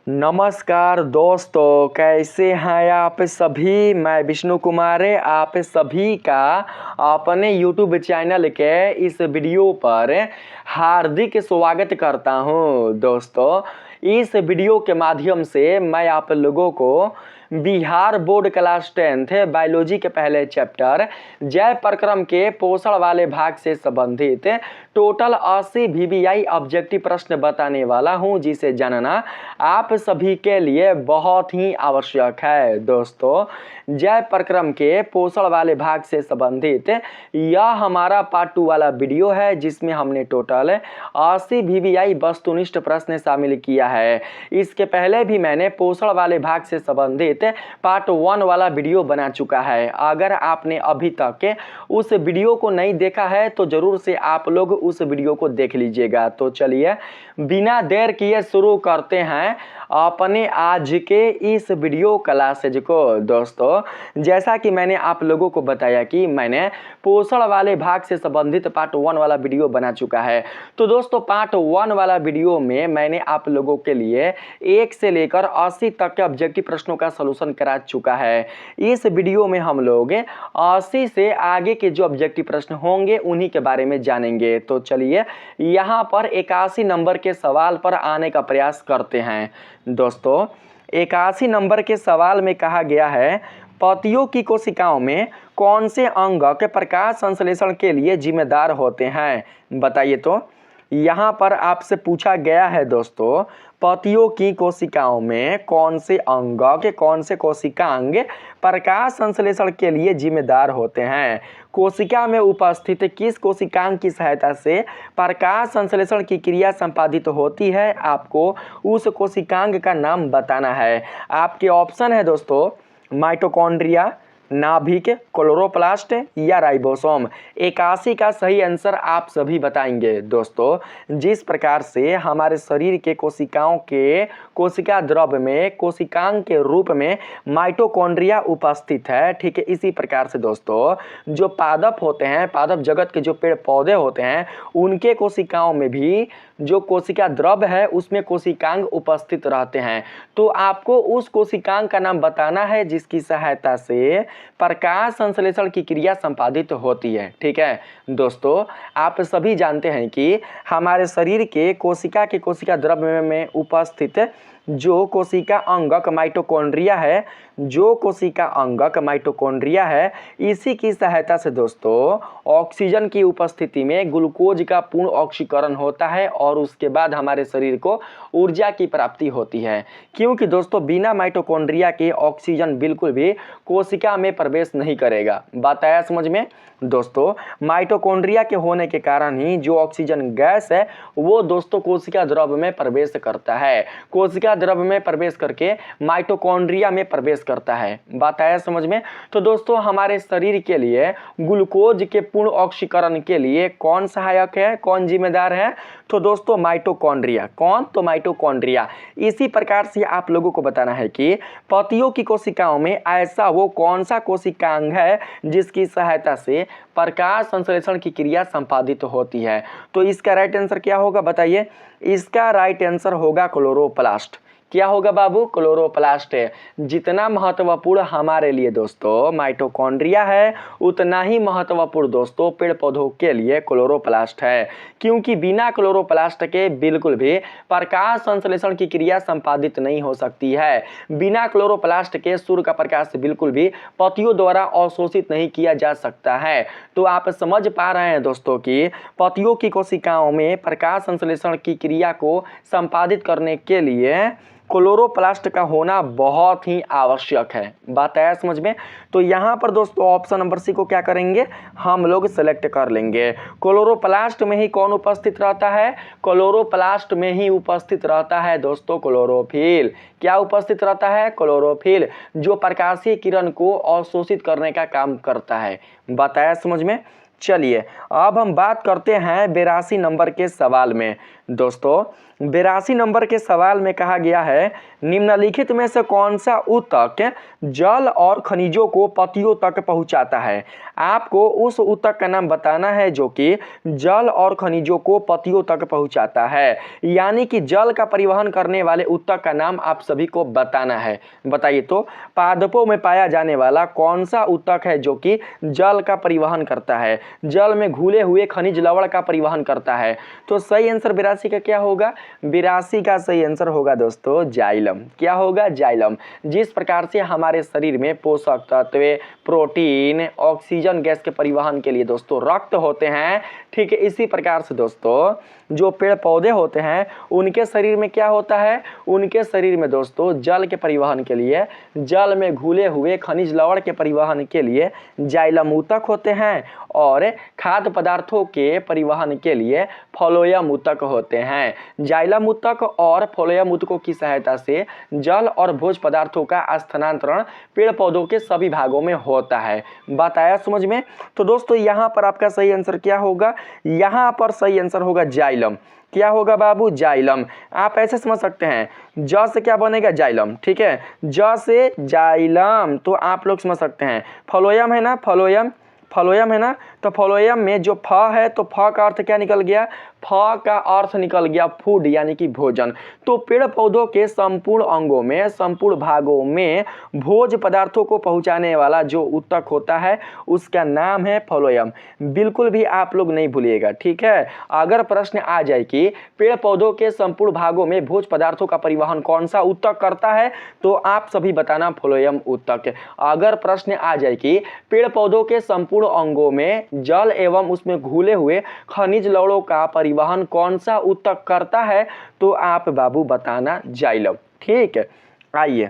नमस्कार दोस्तों, कैसे हैं आप सभी। मैं विष्णु कुमार आप सभी का अपने YouTube चैनल के इस वीडियो पर हार्दिक स्वागत करता हूं। दोस्तों, इस वीडियो के माध्यम से मैं आप लोगों को Bihar board class 10th biology के पहले चैप्टर जय प्रक्रम के पोषण वाले भाग से संबंधित टोटल 80 VBI ऑब्जेक्टिव प्रश्न बताने वाला हूं, जिसे जानना आप सभी के लिए बहुत ही आवश्यक है। दोस्तों, जय प्रक्रम के पोषण वाले भाग से संबंधित यह हमारा पार्ट 2 वाला वीडियो है, जिसमें हमने टोटल 80 VBI वस्तुनिष्ठ प्रश्न शामिल किया है। इसके पहले भी मैंने पोषण वाले भाग से संबंधित पार्ट 1 वाला वीडियो बना चुका है। अगर आपने अभी तक उस वीडियो को नहीं देखा है तो जरूर से आप लोग उस वीडियो को देख लीजिएगा। तो चलिए बिना देर किए शुरू करते हैं अपने आज के इस वीडियो क्लासेज को। दोस्तों, जैसा कि मैंने आप लोगों को बताया कि मैंने पोषण वाले भाग से संबंधित पार्ट 1 वाला वीडियो बना चुका है। तो दोस्तों, पार्ट 1 वाला वीडियो में मैंने आप लोगों के लिए 1 से लेकर 80 तक के ऑब्जेक्टिव प्रश्नों का सलूशन करा चुका है। इस वीडियो में हम लोग 80 से आगे के जो ऑब्जेक्टिव प्रश्न होंगे उन्हीं के बारे में जानेंगे। तो चलिए यहाँ पर 81 नंबर के सवाल पर आने का प्रयास करते हैं। दोस्तों, 81 नंबर के सवाल में कहा गया है, पतियों की कोशिकाओं में कौन से अंग के प्रकाश संश्लेषण के लिए जिम्मेदार होते हैं। बताइए। तो यहाँ पर आपसे पूछा गया है दोस्तों, पतियों की कोशिकाओं में कौन से अंग के कौन से कोशिकांग प्रकाश संश्लेषण के लिए जिम्मेदार होते हैं। कोशिका में उपस्थित किस कोशिकांग की सहायता से प्रकाश संश्लेषण की क्रिया संपादित होती है, आपको उस कोशिकांग का नाम बताना है। आपके ऑप्शन है दोस्तों, माइटोकॉन्ड्रिया, नाभिक, क्लोरोप्लास्ट या राइबोसोम। 81 का सही आंसर आप सभी बताएंगे। दोस्तों, जिस प्रकार से हमारे शरीर के कोशिकाओं के कोशिका द्रव में कोशिकांग के रूप में माइटोकॉन्ड्रिया उपस्थित है, ठीक है, इसी प्रकार से दोस्तों जो पादप होते हैं, पादप जगत के जो पेड़ पौधे होते हैं, उनके कोशिकाओं में भी जो कोशिका द्रव है उसमें कोशिकांग उपस्थित रहते हैं। तो आपको उस कोशिकांग का नाम बताना है जिसकी सहायता से प्रकाश संश्लेषण की क्रिया संपादित होती है। ठीक है दोस्तों, आप सभी जानते हैं कि हमारे शरीर के कोशिका द्रव में उपस्थित जो कोशिका अंगक माइटोकॉन्ड्रिया है, जो कोशिका अंगक माइटोकॉन्ड्रिया है, इसी की सहायता से दोस्तों ऑक्सीजन की उपस्थिति में ग्लूकोज का पूर्ण ऑक्सीकरण होता है और उसके बाद हमारे शरीर को ऊर्जा की प्राप्ति होती है। क्योंकि दोस्तों बिना माइटोकॉन्ड्रिया के ऑक्सीजन बिल्कुल भी कोशिका में प्रवेश नहीं करेगा। बात आया समझ में। दोस्तों, माइटोकॉन्ड्रिया के होने के कारण ही जो ऑक्सीजन गैस है वो दोस्तों कोशिका द्रव में प्रवेश करता है, कोशिका द्रव में प्रवेश करके माइटोकॉन्ड्रिया में प्रवेश करता है। बात आया समझ में। तो दोस्तों, हमारे शरीर के लिए ग्लूकोज के पूर्ण ऑक्सीकरण के लिए कौन सहायक है, कौन जिम्मेदार है, तो दोस्तों माइटोकॉन्ड्रिया। कौन? तो माइटोकॉन्ड्रिया। इसी प्रकार से आप लोगों को बताना है कि पतियों की कोशिकाओं में ऐसा वो कौन सा कोशिकांग है जिसकी सहायता से प्रकाश संश्लेषण की क्रिया संपादित होती है। तो इसका राइट आंसर क्या होगा बताइए। इसका राइट आंसर होगा क्लोरोप्लास्ट। क्या होगा बाबू? क्लोरोप्लास्ट है। जितना महत्वपूर्ण हमारे लिए दोस्तों माइटोकॉन्ड्रिया है, उतना ही महत्वपूर्ण दोस्तों पेड़ पौधों के लिए क्लोरोप्लास्ट है। क्योंकि बिना क्लोरोप्लास्ट के बिल्कुल भी प्रकाश संश्लेषण की क्रिया संपादित नहीं हो सकती है। बिना क्लोरोप्लास्ट के सूर्य का प्रकाश बिल्कुल भी पत्तियों द्वारा अवशोषित नहीं किया जा सकता है। तो आप समझ पा रहे हैं दोस्तों कि पत्तियों की कोशिकाओं में प्रकाश संश्लेषण की क्रिया को संपादित करने के लिए क्लोरोप्लास्ट का होना बहुत ही आवश्यक है। बात आया समझ में। तो यहाँ पर दोस्तों ऑप्शन नंबर सी को क्या करेंगे, हम लोग सेलेक्ट कर लेंगे। क्लोरोप्लास्ट में ही कौन उपस्थित रहता है? क्लोरोप्लास्ट में ही उपस्थित रहता है दोस्तों क्लोरोफिल। क्या उपस्थित रहता है? क्लोरोफिल, जो प्रकाशीय किरण को अवशोषित करने का काम करता है। बताया समझ में। चलिए अब हम बात करते हैं 82 नंबर के सवाल में। दोस्तों 82 नंबर के सवाल में कहा गया है निम्नलिखित में से कौन सा ऊतक जल और खनिजों को पत्तियों तक पहुंचाता है। आपको उस ऊतक का नाम बताना है जो कि जल और खनिजों को पत्तियों तक पहुंचाता है, यानी कि जल का परिवहन करने वाले ऊतक का नाम आप सभी को बताना है। बताइए तो पादपों में पाया जाने वाला कौन सा ऊतक है जो कि जल का परिवहन करता है, जल में घुले हुए खनिज लवण का परिवहन करता है। तो सही आंसर 82 का क्या होगा? 82 का सही आंसर होगा दोस्तों जाइलम। क्या होगा? जाइलम। जिस प्रकार से हमारे शरीर में पोषक तत्व, प्रोटीन, ऑक्सीजन गैस के परिवहन के लिए दोस्तों रक्त होते हैं, ठीक है, इसी प्रकार से दोस्तों जो पेड़ पौधे होते हैं उनके शरीर में क्या होता है? उनके शरीर में दोस्तों जल के परिवहन के लिए, जल में घुले हुए खनिज लवण के परिवहन के लिए जाइलम ऊतक होते हैं और खाद्य पदार्थों के परिवहन के लिए फ्लोएम ऊतक होते हैं। जाइलम ऊतक और फ्लोएम ऊतकों की सहायता से जल और भोज्य पदार्थों का स्थानांतरण पेड़ पौधों के सभी भागों में होता है। बात आया समझ में? तो दोस्तों यहाँ पर आपका सही आंसर क्या होगा? यहाँ पर सही आंसर होगा जाइलम। क्या होगा बाबू? जाइलम। आप ऐसे समझ सकते हैं, ज से क्या बनेगा? जाइलम। ठीक है, ज से जाइलम, तो आप लोग समझ सकते हैं फ्लोएम है ना, फ्लोएम, फ्लोएम है ना, तो फ्लोएम में जो फ है तो फ का अर्थ क्या निकल गया? फ का अर्थ निकल गया फूड, यानी कि भोजन। तो पेड़ पौधों के संपूर्ण अंगों में, संपूर्ण भागों में भोज्य पदार्थों को पहुंचाने वाला जो ऊतक होता है उसका नाम है फ्लोएम। बिल्कुल भी आप लोग नहीं भूलिएगा, ठीक है। अगर प्रश्न आ जाए कि पेड़ पौधों के संपूर्ण भागों में भोज्य पदार्थों का परिवहन कौन सा ऊतक करता है, तो आप सभी बताना फ्लोएम ऊतक। अगर प्रश्न आ जाए कि पेड़ पौधों के संपूर्ण अंगों में जल एवं उसमें घुले हुए खनिज लवणों का परिवहन कौन सा ऊतक करता है, तो आप बाबू बताना जाइलम। ठीक है, आइए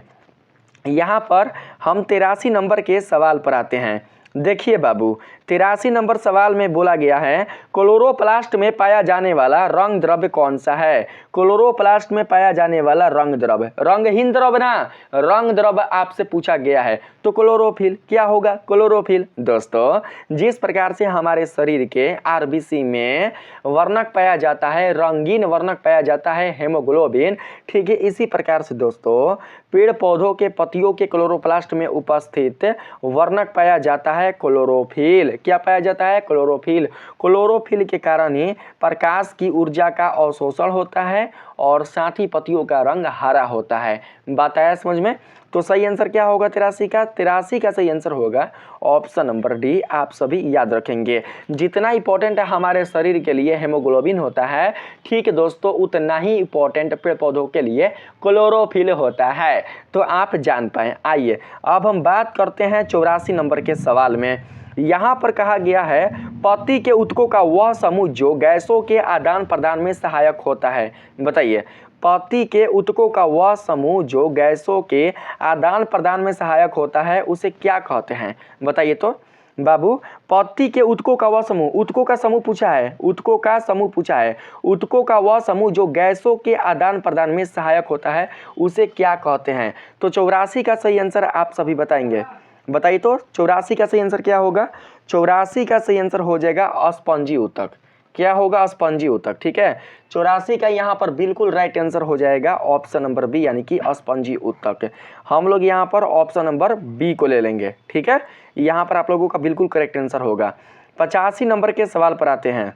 यहां पर हम 83 नंबर के सवाल पर आते हैं। देखिए बाबू, 83 नंबर सवाल में बोला गया है क्लोरोप्लास्ट में पाया जाने वाला रंग द्रव्य कौन सा है? क्लोरोप्लास्ट में पाया जाने वाला रंग द्रव्य, रंगहीन द्रव्य ना, रंग द्रव्य आपसे पूछा गया है, तो क्लोरोफिल। क्या होगा? क्लोरोफिल। दोस्तों जिस प्रकार से हमारे शरीर के आरबीसी में वर्णक पाया जाता है, रंगीन वर्णक पाया जाता है हेमोग्लोबिन, ठीक है, इसी प्रकार से दोस्तों पेड़ पौधों के पत्तियों के क्लोरोप्लास्ट में उपस्थित वर्णक पाया जाता है क्लोरोफिल। क्या पाया जाता है? क्लोरोफिल। क्लोरोफिल के कारण ही प्रकाश की ऊर्जा का अवशोषण होता है और साथ ही पत्तियों का रंग हरा होता है। बात आया समझ में? तो सही आंसर क्या होगा 83 का? 83 का सही आंसर होगा ऑप्शन नंबर डी। आप सभी याद रखेंगे, जितना इंपॉर्टेंट हमारे शरीर के लिए हेमोग्लोबिन होता है, ठीक है दोस्तों, उतना ही इंपॉर्टेंट पेड़ पौधों के लिए क्लोरोफिल होता है। तो आप जान पाए। आइए अब हम बात करते हैं 84 नंबर के सवाल में। यहाँ पर कहा गया है पत्ती के ऊतकों का वह समूह जो गैसों के आदान प्रदान में सहायक होता है। बताइए, पत्ती के ऊतकों का वह समूह जो गैसों के आदान प्रदान में सहायक होता है उसे क्या कहते हैं? बताइए तो बाबू, पत्ती के ऊतकों का वह समूह, ऊतकों का समूह पूछा है, ऊतकों का समूह पूछा है, ऊतकों का वह समूह जो गैसों के आदान प्रदान में सहायक होता है उसे क्या कहते हैं? तो 84 का सही आंसर आप सभी बताएंगे। बताइए तो 84 का सही आंसर क्या होगा? 84 का सही आंसर हो जाएगा अस्पंजी ऊतक। क्या होगा? अस्पंजी ऊतक। ठीक है, 84 का यहाँ पर बिल्कुल राइट आंसर हो जाएगा ऑप्शन नंबर बी, यानी कि अस्पंजी ऊतक। हम लोग यहाँ पर ऑप्शन नंबर बी को ले लेंगे। ठीक है, यहाँ पर आप लोगों का बिल्कुल करेक्ट आंसर होगा। 85 नंबर के सवाल पर आते हैं।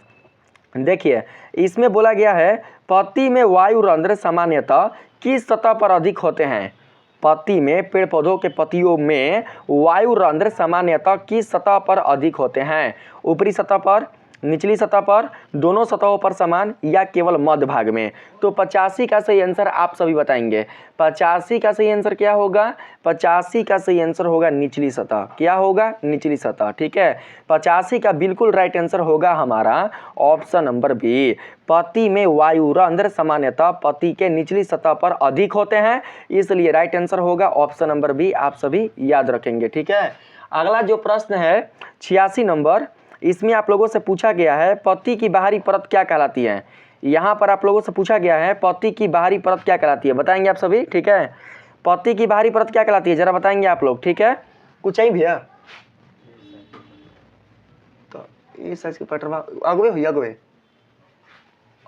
देखिए, इसमें बोला गया है पत्ती में वायु रंध्र सामान्यतः किस सतह पर अधिक होते हैं? पत्ती में, पेड़ पौधों के पत्तियों में वायु रंध्र सामान्यतः किस सतह पर अधिक होते हैं? ऊपरी सतह पर, निचली सतह पर, दोनों सतहों पर समान, या केवल मध्य भाग में? तो 85 का सही आंसर आप सभी बताएंगे। 85 का सही आंसर क्या होगा? 85 का सही आंसर होगा निचली सतह। क्या होगा? निचली सतह। ठीक है, 85 का बिल्कुल राइट आंसर होगा हमारा ऑप्शन नंबर बी। पत्ती में वायु रंध्र सामान्यतः पत्ती के निचली सतह पर अधिक होते हैं, इसलिए राइट आंसर होगा ऑप्शन नंबर बी। आप सभी याद रखेंगे। ठीक है, अगला जो प्रश्न है 86 नंबर, इसमें आप लोगों से पूछा गया है पत्ती की बाहरी परत क्या कहलाती है? यहाँ पर आप लोगों से पूछा गया है पत्ती की बाहरी परत क्या कहलाती है? बताएंगे आप सभी। ठीक है, पत्ती की बाहरी परत क्या कहलाती है, जरा बताएंगे आप लोग। ठीक है, कुछ चाहिए भैया? तो ये साइज के पटरवा अगवे हुई, अगवे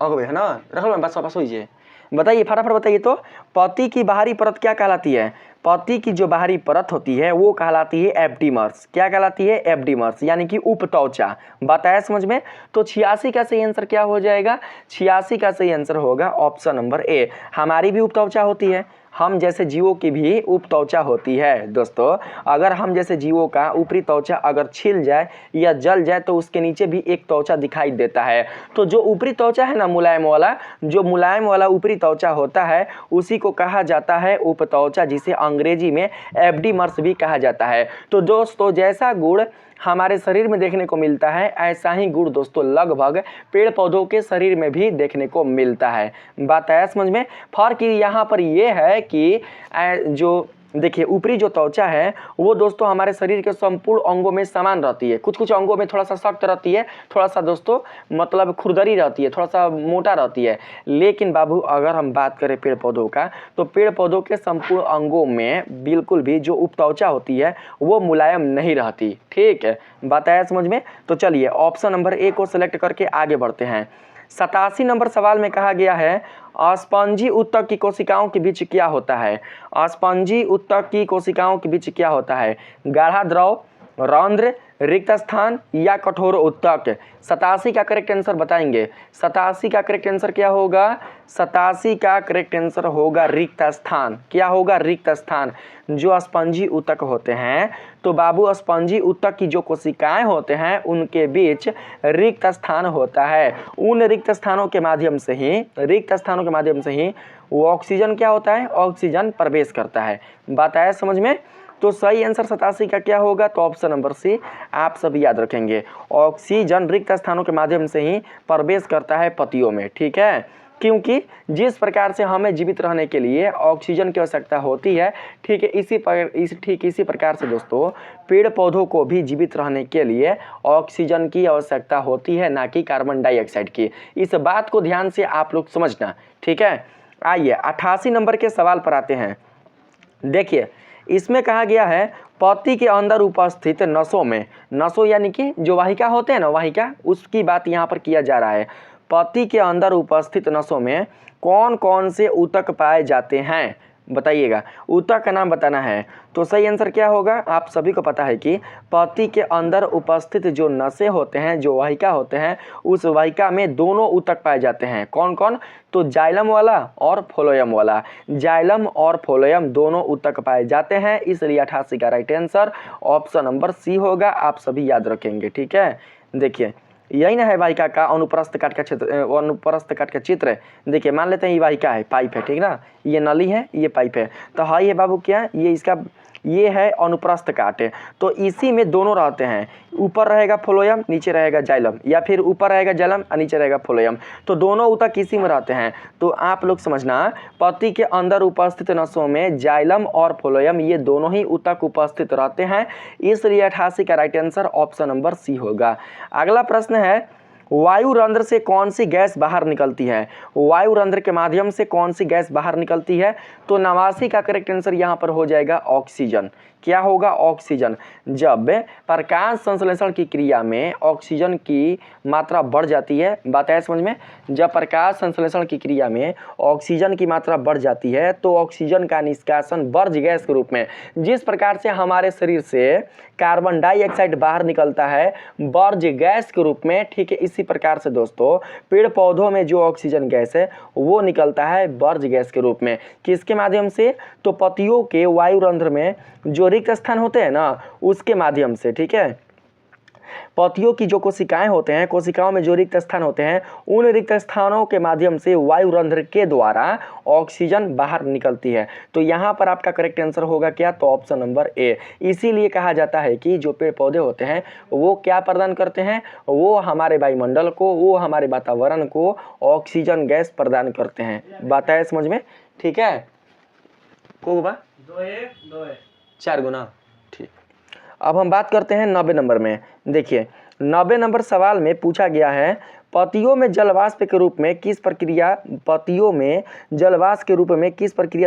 अगवे है ना, रख लो बस वापस होइए। बताइए फटाफट बताइए तो, पत्ती की बाहरी परत क्या कहलाती है? पत्ती की जो बाहरी परत होती है वो कहलाती है एब्डीमर्स। क्या कहलाती है? एब्डीमर्स, यानी कि उपत्वचा। बताया समझ में? तो 86 का सही आंसर क्या हो जाएगा? 86 का सही आंसर होगा ऑप्शन नंबर ए। हमारी भी उपत्वचा होती है, हम जैसे जीवों की भी उपत्वचा होती है दोस्तों। अगर हम जैसे जीवों का ऊपरी त्वचा अगर छिल जाए या जल जाए तो उसके नीचे भी एक त्वचा दिखाई देता है। तो जो ऊपरी त्वचा है ना मुलायम वाला, जो मुलायम वाला ऊपरी त्वचा होता है उसी को कहा जाता है उपत्वचा, जिसे अंग्रेजी में एब्डीमर्स भी कहा जाता है। तो दोस्तों जैसा गुण हमारे शरीर में देखने को मिलता है ऐसा ही गुण दोस्तों लगभग पेड़ पौधों के शरीर में भी देखने को मिलता है। बात आया समझ में? फर्क यहाँ पर ये है कि जो देखिए ऊपरी जो त्वचा है वो दोस्तों हमारे शरीर के संपूर्ण अंगों में समान रहती है। कुछ कुछ अंगों में थोड़ा सा सख्त रहती है, थोड़ा सा दोस्तों मतलब खुरदरी रहती है, थोड़ा सा मोटा रहती है। लेकिन बाबू अगर हम बात करें पेड़ पौधों का, तो पेड़ पौधों के संपूर्ण अंगों में बिल्कुल भी जो उपत्वचा होती है वो मुलायम नहीं रहती। ठीक है, बात आया समझ में? तो चलिए ऑप्शन नंबर ए को सिलेक्ट करके आगे बढ़ते हैं। 87 नंबर सवाल में कहा गया है स्पंजी ऊतक की कोशिकाओं के बीच क्या होता है? स्पंजी ऊतक की कोशिकाओं के बीच क्या होता है? गाढ़ा द्रव, रंध्र, रिक्त स्थान या कठोर ऊतक? 87 का करेक्ट आंसर बताएंगे। 87 का करेक्ट आंसर क्या होगा? 87 का करेक्ट आंसर होगा रिक्त स्थान। क्या होगा? रिक्त स्थान। जो स्पंजी ऊतक होते हैं तो बाबू स्पंजी ऊतक की जो कोशिकाएं होते हैं उनके बीच रिक्त स्थान होता है। उन रिक्त स्थानों के माध्यम से ही वो ऑक्सीजन क्या होता है? ऑक्सीजन प्रवेश करता है। बात आया समझ में? तो सही आंसर 87 का क्या होगा? तो ऑप्शन नंबर सी आप सभी याद रखेंगे। ऑक्सीजन रिक्त स्थानों के माध्यम से ही प्रवेश करता है पत्तियों में। ठीक है, क्योंकि जिस प्रकार से हमें जीवित रहने के लिए ऑक्सीजन की आवश्यकता होती है, ठीक है, इसी प्रकार से दोस्तों पेड़ पौधों को भी जीवित रहने के लिए ऑक्सीजन की आवश्यकता होती है, ना कि कार्बन डाइऑक्साइड की। इस बात को ध्यान से आप लोग समझना। ठीक है, आइए 88 नंबर के सवाल पर आते हैं। देखिए इसमें कहा गया है पत्ती के अंदर उपस्थित नसों यानी कि जो वाहिका होते हैं ना, वाहिका, उसकी बात यहाँ पर किया जा रहा है। पत्ती के अंदर उपस्थित नसों में कौन कौन से ऊतक पाए जाते हैं? बताइएगा, ऊतक का नाम बताना है। तो सही आंसर क्या होगा? आप सभी को पता है कि पत्ती के अंदर उपस्थित जो नसें होते हैं, जो वाहिका होते हैं, उस वाहिका में दोनों ऊतक पाए जाते हैं। कौन कौन? तो जाइलम वाला और फ्लोएम वाला। जाइलम और फ्लोएम दोनों ऊतक पाए जाते हैं, इसलिए 88 का right answer option number C होगा। आप सभी याद रखेंगे। ठीक है, देखिए यही ना है वाहिका का अनुप्रस्थ काट का चित्र। देखिए मान लेते हैं ये वाहिका है, पाइप है, ठीक ना, ये नली है, ये पाइप है। तो हाई है बाबू क्या? ये है अनुप्रस्थ काट। तो इसी में दोनों रहते हैं, ऊपर रहेगा फ्लोएम, नीचे रहेगा जाइलम, या फिर ऊपर रहेगा जाइलम और नीचे रहेगा फ्लोएम। तो दोनों ऊतक इसी में रहते हैं। तो आप लोग समझना, पत्ती के अंदर उपस्थित नसों में जाइलम और फ्लोएम ये दोनों ही ऊतक उपस्थित रहते हैं, इसलिए 88 का right answer option number C होगा। अगला प्रश्न है, वायु रंध्र से कौन सी गैस बाहर निकलती है? वायु रंध्र के माध्यम से कौन सी गैस बाहर निकलती है? तो 89 का करेक्ट आंसर यहाँ पर हो जाएगा ऑक्सीजन। क्या होगा? ऑक्सीजन। जब प्रकाश संश्लेषण की क्रिया में ऑक्सीजन की मात्रा बढ़ जाती है, बात है समझ में? जब प्रकाश संश्लेषण की क्रिया में ऑक्सीजन की मात्रा बढ़ जाती है तो ऑक्सीजन का निष्कासन वर्ज्य गैस के रूप में, जिस प्रकार से हमारे शरीर से कार्बन डाइऑक्साइड बाहर निकलता है वर्ज्य गैस के रूप में, ठीक है, इसी प्रकार से दोस्तों पेड़ पौधों में जो ऑक्सीजन गैस है वो निकलता है वर्ज्य गैस के रूप में। किसके माध्यम से? तो पत्तियों के वायु रंध्र में जो रिक्त स्थान होते हैं ना, उसके माध्यम से। ठीक है, पत्तियों की जो कोशिकाएं होते हैं, कोशिकाओं में जो रिक्त स्थान होते हैं, उन रिक्त स्थानों के माध्यम से वायु रंध्र के द्वारा ऑक्सीजन बाहर निकलती है। तो यहाँ पर आपका करेक्ट आंसर होगा क्या? तो ऑप्शन नंबर ए। इसीलिए कहा जाता है कि जो पेड़ पौधे होते हैं वो क्या प्रदान करते हैं? वो हमारे वायुमंडल को, वो हमारे वातावरण को ऑक्सीजन गैस प्रदान करते हैं। बात है समझ में? ठीक है, को बा 4 गुना। ठीक, अब हम बात करते हैं 90 नंबर में। देखिए 90 नंबर सवाल में पूछा गया है पत्तियों में जलवाष्प के रूप में किस प्रक्रिया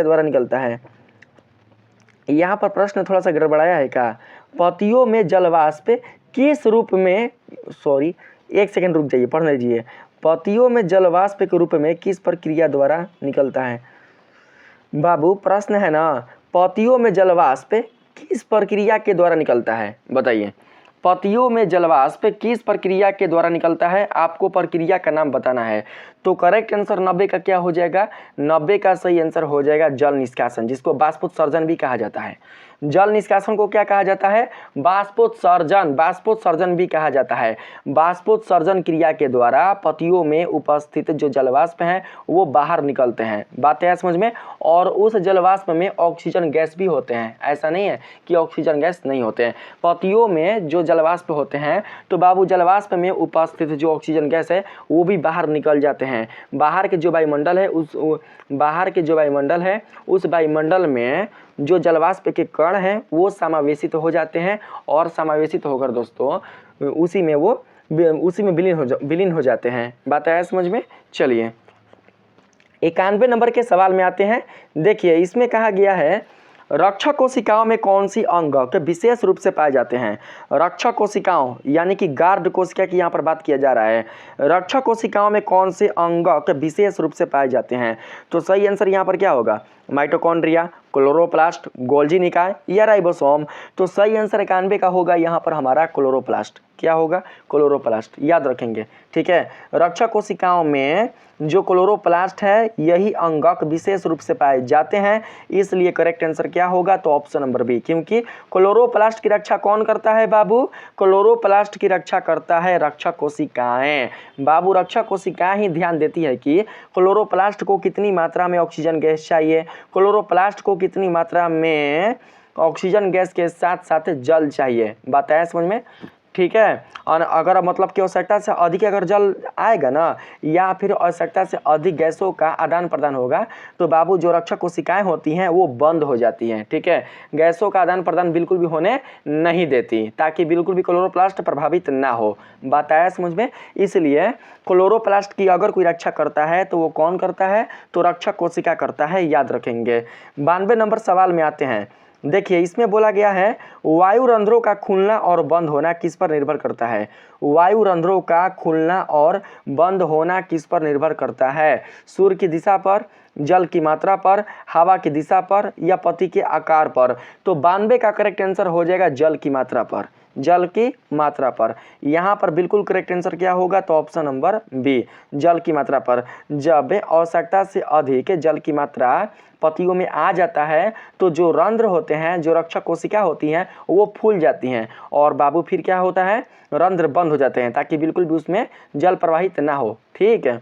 द्वारा निकलता है? यहाँ पर प्रश्न थोड़ा सा गड़बड़ाया है का? पत्तियों में जलवाष्प किस रूप में, सॉरी एक सेकंड रुक जाइए, पढ़ लीजिए। पतियों में जल वाष्प के रूप में किस प्रक्रिया द्वारा निकलता है? बाबू प्रश्न है ना, पतियों में जल वाष्प किस प्रक्रिया के द्वारा निकलता है, बताइए। पतियों में जल वाष्प किस प्रक्रिया के द्वारा निकलता है, आपको प्रक्रिया का नाम बताना है। तो करेक्ट आंसर 90 का क्या हो जाएगा? 90 का सही आंसर हो जाएगा जल निष्कासन, जिसको बाष्पोत्सर्जन भी कहा जाता है। जल निष्कासन को क्या कहा जाता है? बाष्पोत्सर्जन, बाष्पोत्सर्जन भी कहा जाता है। बाष्पोत्सर्जन क्रिया के द्वारा पतियों में उपस्थित जो जलवाष्प हैं वो बाहर निकलते हैं। बात है समझ में। और उस जलवाष्प में ऑक्सीजन गैस भी होते हैं, ऐसा नहीं है कि ऑक्सीजन गैस नहीं होते हैं। पतियों में जो जलवाष्प होते हैं तो बाबू जलवाष्प में उपस्थित जो ऑक्सीजन गैस है वो भी बाहर निकल जाते हैं। बाहर के जो वायुमंडल है उस वायुमंडल में जो जलवाष्प के कण हैं वो समावेशित हो जाते हैं और समावेशित होकर दोस्तों उसी में विलीन हो जाते हैं। बात आया समझ में। चलिए 91 नंबर के सवाल में आते हैं। देखिए इसमें कहा गया है रक्षक कोशिकाओं में कौन सी अंग के विशेष रूप से पाए जाते हैं? रक्षक कोशिकाओं यानी कि गार्ड कोशिका की यहाँ पर बात किया जा रहा है। रक्षक कोशिकाओं में कौन से अंग के विशेष रूप से पाए जाते हैं? तो सही आंसर यहाँ पर क्या होगा? माइटोकॉन्ड्रिया, क्लोरोप्लास्ट, गोल्जी निकाय या राइबोसोम। तो सही आंसर 91 का होगा यहाँ पर हमारा क्लोरोप्लास्ट। क्या होगा? क्लोरोप्लास्ट, याद रखेंगे। ठीक है, रक्षक कोशिकाओं में जो क्लोरोप्लास्ट है यही अंगक विशेष रूप से पाए जाते हैं, इसलिए करेक्ट आंसर क्या होगा? तो ऑप्शन नंबर बी, क्योंकि क्लोरोप्लास्ट की रक्षा कौन करता है बाबू? क्लोरोप्लास्ट की रक्षा करता है रक्षक कोशिकाएं। बाबू रक्षक कोशिकाएं ही ध्यान देती है कि क्लोरोप्लास्ट को कितनी मात्रा में ऑक्सीजन गैस चाहिए, क्लोरोप्लास्ट को कितनी मात्रा में ऑक्सीजन गैस के साथ साथ जल चाहिए। बात आया समझ में। ठीक है, और अगर मतलब कि आवश्यकता से अधिक अगर जल आएगा ना या फिर आवश्यकता से अधिक गैसों का आदान प्रदान होगा तो बाबू जो रक्षक कोशिकाएं होती हैं वो बंद हो जाती हैं। ठीक है, गैसों का आदान प्रदान बिल्कुल भी होने नहीं देती ताकि बिल्कुल भी क्लोरोप्लास्ट प्रभावित ना हो। बात आया समझ में। इसलिए क्लोरोप्लास्ट की अगर कोई रक्षा करता है तो वो कौन करता है? तो रक्षक कोशिका करता है, याद रखेंगे। 92 नंबर सवाल में आते हैं। देखिए इसमें बोला गया है वायु रंध्रों का खुलना और बंद होना किस पर निर्भर करता है? वायु रंध्रों का खुलना और बंद होना किस पर निर्भर करता है? सूर्य की दिशा पर, जल की मात्रा पर, हवा की दिशा पर या पत्ती के आकार पर? तो 92 का करेक्ट आंसर हो जाएगा जल की मात्रा पर, जल की मात्रा पर। यहाँ पर बिल्कुल करेक्ट आंसर क्या होगा? तो ऑप्शन नंबर बी, जल की मात्रा पर। जब आवश्यकता से अधिक जल की मात्रा पत्तियों में आ जाता है तो जो रंध्र होते हैं, जो रक्षक कोशिका होती हैं वो फूल जाती हैं और बाबू फिर क्या होता है? रंध्र बंद हो जाते हैं ताकि बिल्कुल भी उसमें जल प्रवाहित ना हो। ठीक है,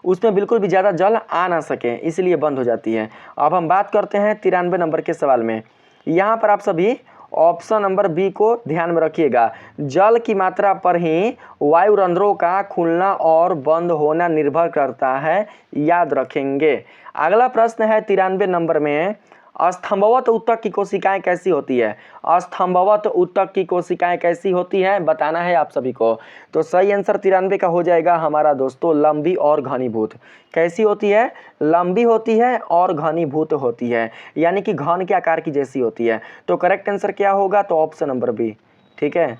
उसमें बिल्कुल भी ज़्यादा जल आ ना सके, इसलिए बंद हो जाती है। अब हम बात करते हैं 93 नंबर के सवाल में। यहाँ पर आप सभी ऑप्शन नंबर बी को ध्यान में रखिएगा। जल की मात्रा पर ही वायु रंध्रों का खुलना और बंद होना निर्भर करता है, याद रखेंगे। अगला प्रश्न है 93 नंबर में, स्तंभवत ऊतक की कोशिकाएं कैसी होती है? स्तंभवत ऊतक की कोशिकाएं कैसी होती हैं बताना है आप सभी को। तो सही आंसर 93 का हो जाएगा हमारा दोस्तों लंबी और घनीभूत। कैसी होती है? लंबी होती है और घनीभूत होती है, यानी कि घन के आकार की जैसी होती है। तो करेक्ट आंसर क्या होगा? तो ऑप्शन नंबर बी। ठीक है,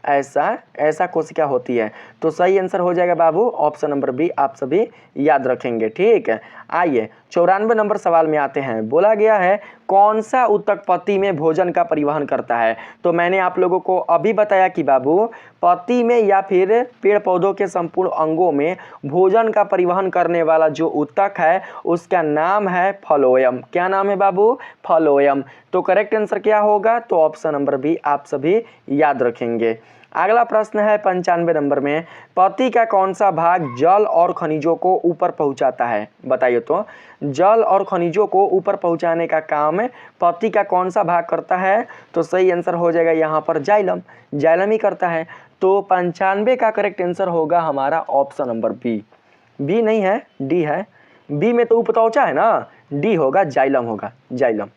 ऐसा कोशिका होती है। तो सही आंसर हो जाएगा बाबू ऑप्शन नंबर बी, आप सभी याद रखेंगे। ठीक है, आइए 94 नंबर सवाल में आते हैं। बोला गया है कौन सा ऊतक पत्ती में भोजन का परिवहन करता है? तो मैंने आप लोगों को अभी बताया कि बाबू पत्ती में या फिर पेड़ पौधों के संपूर्ण अंगों में भोजन का परिवहन करने वाला जो ऊतक है उसका नाम है फ्लोएम। क्या नाम है बाबू? फ्लोएम। तो करेक्ट आंसर क्या होगा? तो ऑप्शन नंबर बी, आप सभी याद रखेंगे। अगला प्रश्न है 95 नंबर में, पत्ती का कौन सा भाग जल और खनिजों को ऊपर पहुंचाता है? बताइए तो जल और खनिजों को ऊपर पहुंचाने का काम पत्ती का कौन सा भाग करता है? तो सही आंसर हो जाएगा यहाँ पर जाइलम, जाइलम ही करता है। तो 95 का करेक्ट आंसर होगा हमारा ऑप्शन नंबर बी। बी नहीं है, डी है। बी में तो उपत्वचा है ना, डी होगा, जाइलम होगा, जाइलम।